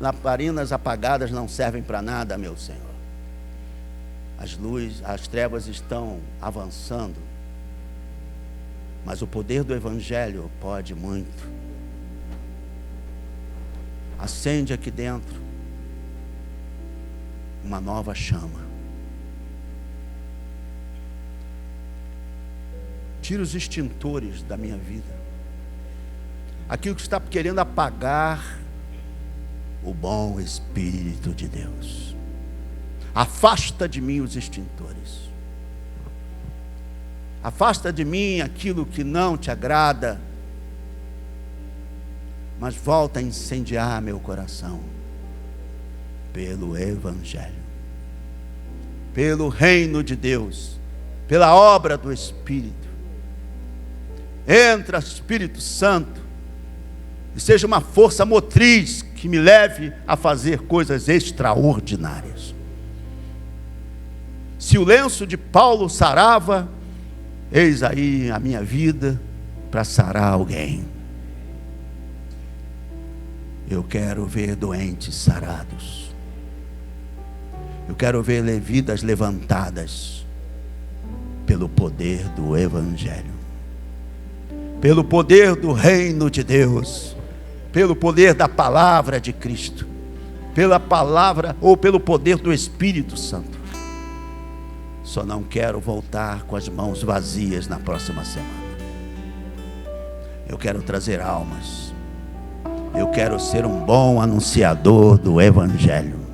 Speaker 4: Lamparinas apagadas não servem para nada, meu Senhor. As trevas estão avançando, mas o poder do Evangelho pode muito. Acende aqui dentro uma nova chama. Tira os extintores da minha vida, aquilo que está querendo apagar o bom Espírito de Deus. Afasta de mim os extintores. Afasta de mim aquilo que não te agrada, mas volta a incendiar meu coração pelo Evangelho, pelo reino de Deus, pela obra do Espírito. Entra, Espírito Santo, e seja uma força motriz que me leve a fazer coisas extraordinárias. Se o lenço de Paulo sarava, eis aí a minha vida para sarar alguém. Eu quero ver doentes sarados. Eu quero ver vidas levantadas pelo poder do Evangelho, pelo poder do reino de Deus, pelo poder da palavra de Cristo, pela palavra ou pelo poder do Espírito Santo. Só não quero voltar com as mãos vazias na próxima semana. Eu quero trazer almas. Eu quero ser um bom anunciador do Evangelho.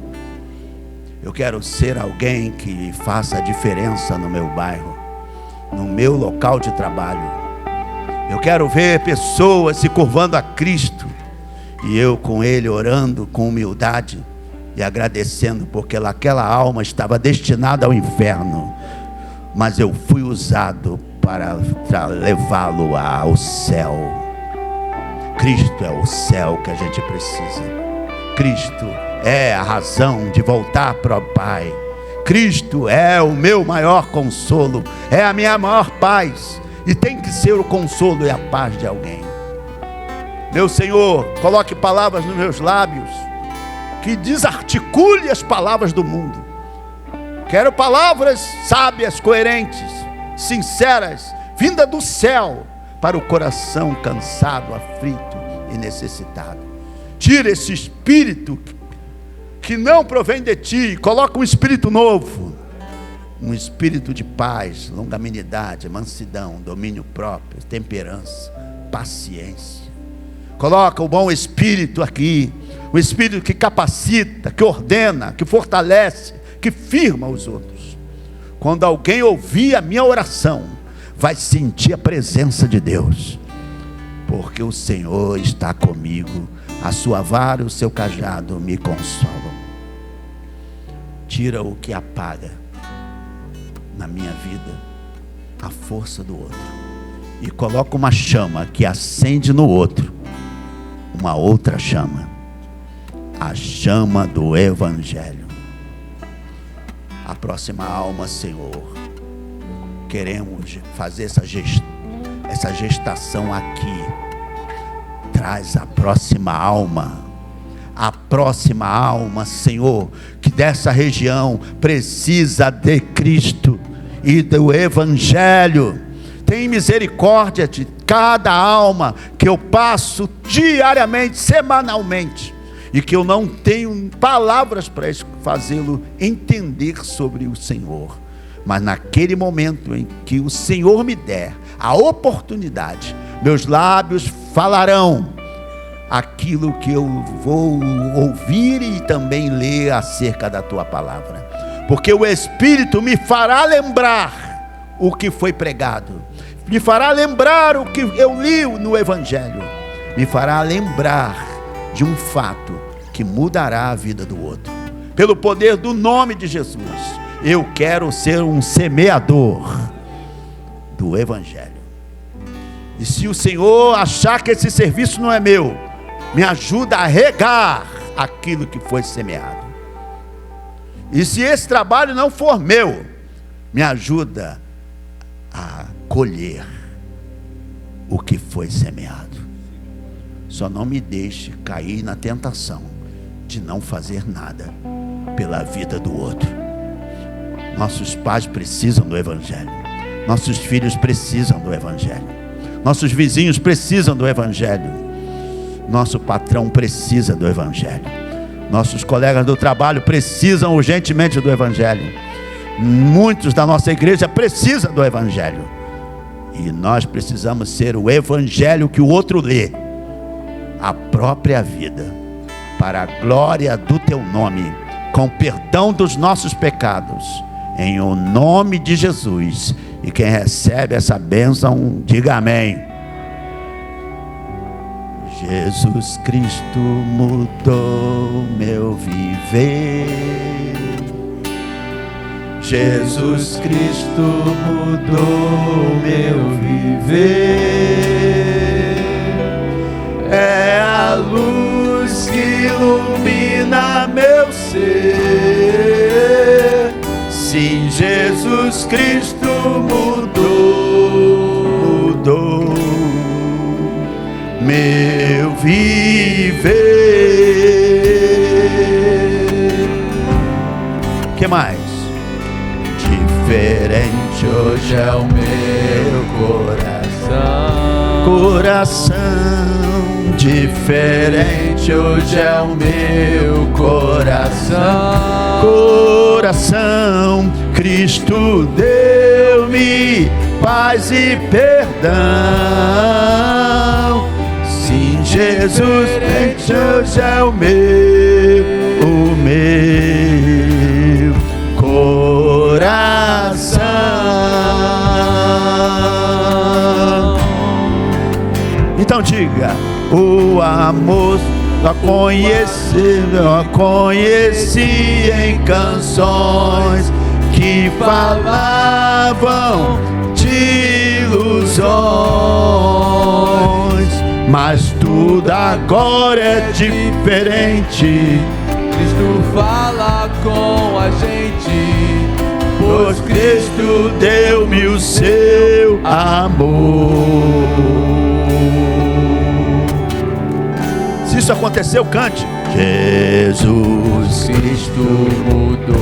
Speaker 4: Eu quero ser alguém que faça a diferença no meu bairro, no meu local de trabalho. Eu quero ver pessoas se curvando a Cristo, e eu com Ele orando com humildade e agradecendo, porque aquela alma estava destinada ao inferno, mas eu fui usado para levá-lo ao céu. Cristo é o céu que a gente precisa. Cristo é a razão de voltar para o Pai. Cristo é o meu maior consolo, é a minha maior paz, e tem que ser o consolo e a paz de alguém. Meu Senhor, coloque palavras nos meus lábios, que desarticule as palavras do mundo. Quero palavras sábias, coerentes, sinceras, vinda do céu, para o coração cansado, aflito e necessitado. Tira esse espírito que não provém de ti, coloca um espírito novo, um espírito de paz, longanimidade, mansidão, domínio próprio, temperança, paciência. Coloca o bom espírito aqui, o espírito que capacita, que ordena, que fortalece, que firma os outros. Quando alguém ouvir a minha oração, vai sentir a presença de Deus, porque o Senhor está comigo, a sua vara e o seu cajado me consolam. Tira o que apaga na minha vida a força do outro, e coloca uma chama que acende no outro uma outra chama, a chama do Evangelho. A próxima alma, Senhor, queremos fazer essa gestação aqui. Traz a próxima alma, Senhor, que dessa região precisa de Cristo e do Evangelho. Tem misericórdia de cada alma que eu passo diariamente, semanalmente, e que eu não tenho palavras para fazê-lo entender sobre o Senhor. Mas naquele momento em que o Senhor me der a oportunidade, meus lábios falarão aquilo que eu vou ouvir e também ler acerca da tua palavra, porque o Espírito me fará lembrar o que foi pregado, me fará lembrar o que eu li no Evangelho, me fará lembrar de um fato que mudará a vida do outro, pelo poder do nome de Jesus. Eu quero ser um semeador do Evangelho. E se o Senhor achar que esse serviço não é meu, me ajuda a regar aquilo que foi semeado. E se esse trabalho não for meu, me ajuda a colher o que foi semeado. Só não me deixe cair na tentação de não fazer nada pela vida do outro. Nossos pais precisam do Evangelho, nossos filhos precisam do Evangelho, nossos vizinhos precisam do Evangelho, nosso patrão precisa do Evangelho, nossos colegas do trabalho precisam urgentemente do Evangelho, muitos da nossa igreja precisam do Evangelho, e nós precisamos ser o Evangelho que o outro lê, a própria vida, para a glória do teu nome, com perdão dos nossos pecados, em o nome de Jesus. E quem recebe essa bênção, diga amém. Jesus Cristo mudou meu viver. Jesus Cristo mudou meu viver. É a luz que ilumina meu ser. Sim, Jesus Cristo mudou meu viver. Que mais? Diferente hoje é o meu coração. Diferente hoje é o meu coração. Cristo deu-me paz e perdão. Sim, Jesus, diferente hoje é o meu coração. Então diga: o amor eu conheci em canções que falavam de ilusões, mas tudo agora é diferente.
Speaker 1: Cristo fala com a gente,
Speaker 4: pois Cristo deu-me o seu amor. Se isso aconteceu, cante. Jesus
Speaker 1: Cristo mudou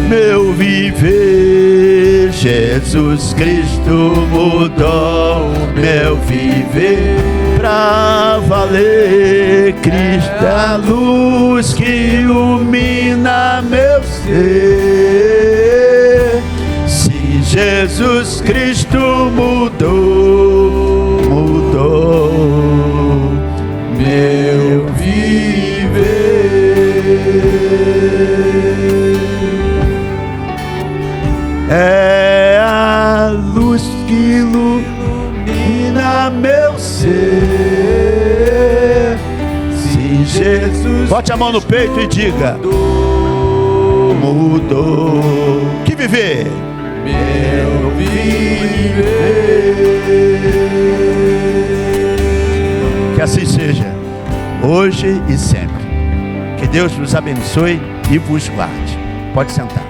Speaker 4: meu viver, Jesus Cristo mudou meu viver pra valer. Cristo é a luz que ilumina meu ser. Se Jesus Cristo mudou meu viver. É a luz que ilumina meu ser. Se Jesus... Bote a mão no peito e diga: mudou. Que viver?
Speaker 1: meu viver.
Speaker 4: Que assim seja, hoje e sempre. Que Deus nos abençoe e vos guarde. Pode sentar.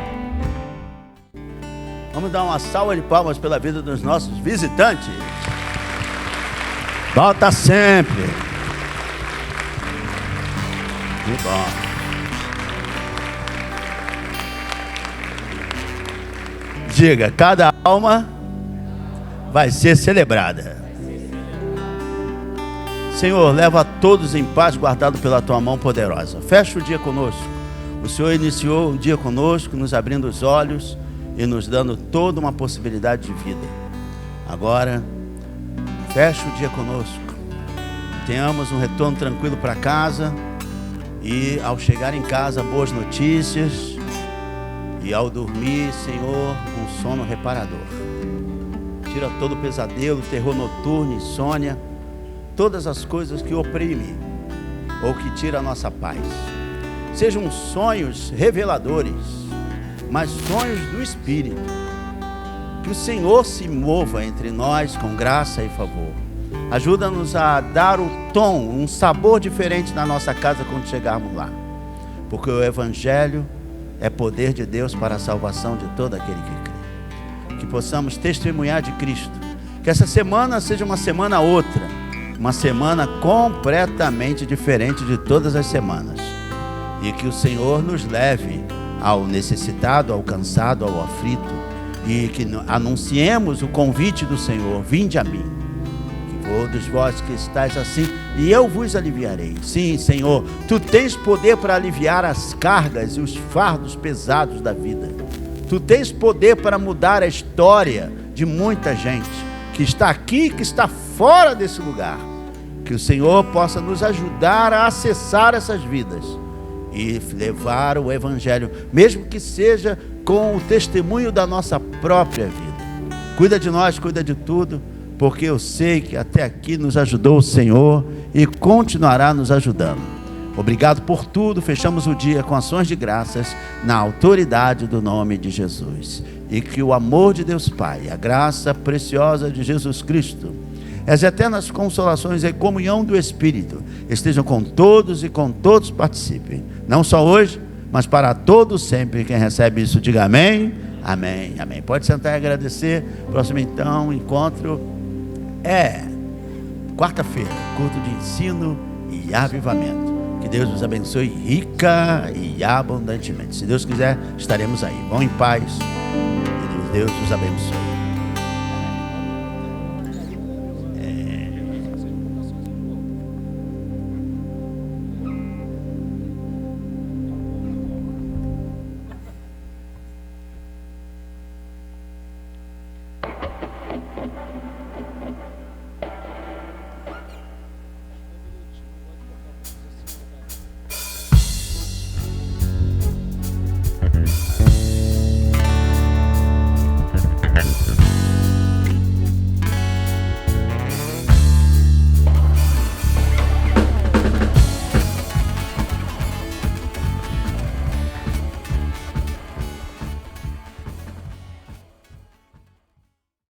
Speaker 4: Vamos dar uma salva de palmas pela vida dos nossos visitantes. Volta sempre. Que bom. Diga, cada alma vai ser celebrada. Senhor, leva a todos em paz, guardado pela tua mão poderosa. Fecha o dia conosco. O Senhor iniciou o dia conosco, nos abrindo os olhos e nos dando toda uma possibilidade de vida. Agora, fecha o dia conosco. Tenhamos um retorno tranquilo para casa. E ao chegar em casa, boas notícias. E ao dormir, Senhor, um sono reparador. Tira todo o pesadelo, terror noturno, insônia, todas as coisas que oprimem ou que tiram a nossa paz. Sejam sonhos reveladores, mas sonhos do Espírito. Que o Senhor se mova entre nós com graça e favor. Ajuda-nos a dar o tom, um sabor diferente na nossa casa quando chegarmos lá. Porque o Evangelho é poder de Deus para a salvação de todo aquele que crê. Que possamos testemunhar de Cristo. Que essa semana seja uma semana outra. Uma semana completamente diferente de todas as semanas. E que o Senhor nos leve ao necessitado, ao cansado, ao aflito. E que anunciemos o convite do Senhor: vinde a mim. Que todos vós que estáis assim, e eu vos aliviarei. Sim, Senhor, Tu tens poder para aliviar as cargas e os fardos pesados da vida. Tu tens poder para mudar a história de muita gente que está aqui e que está fora desse lugar. Que o Senhor possa nos ajudar a acessar essas vidas e levar o Evangelho, mesmo que seja com o testemunho da nossa própria vida. Cuida de nós, cuida de tudo, porque eu sei que até aqui nos ajudou o Senhor e continuará nos ajudando. Obrigado por tudo. Fechamos o dia com ações de graças na autoridade do nome de Jesus. E que o amor de Deus Pai, a graça preciosa de Jesus Cristo, as eternas consolações e comunhão do Espírito estejam com todos e com todos participem. Não só hoje, mas para todos sempre. Quem recebe isso, diga amém. Amém, amém. Pode sentar e agradecer. Próximo então, encontro é quarta-feira, culto de ensino e avivamento. Que Deus nos abençoe rica e abundantemente. Se Deus quiser, estaremos aí. Vão em paz. E Deus nos abençoe.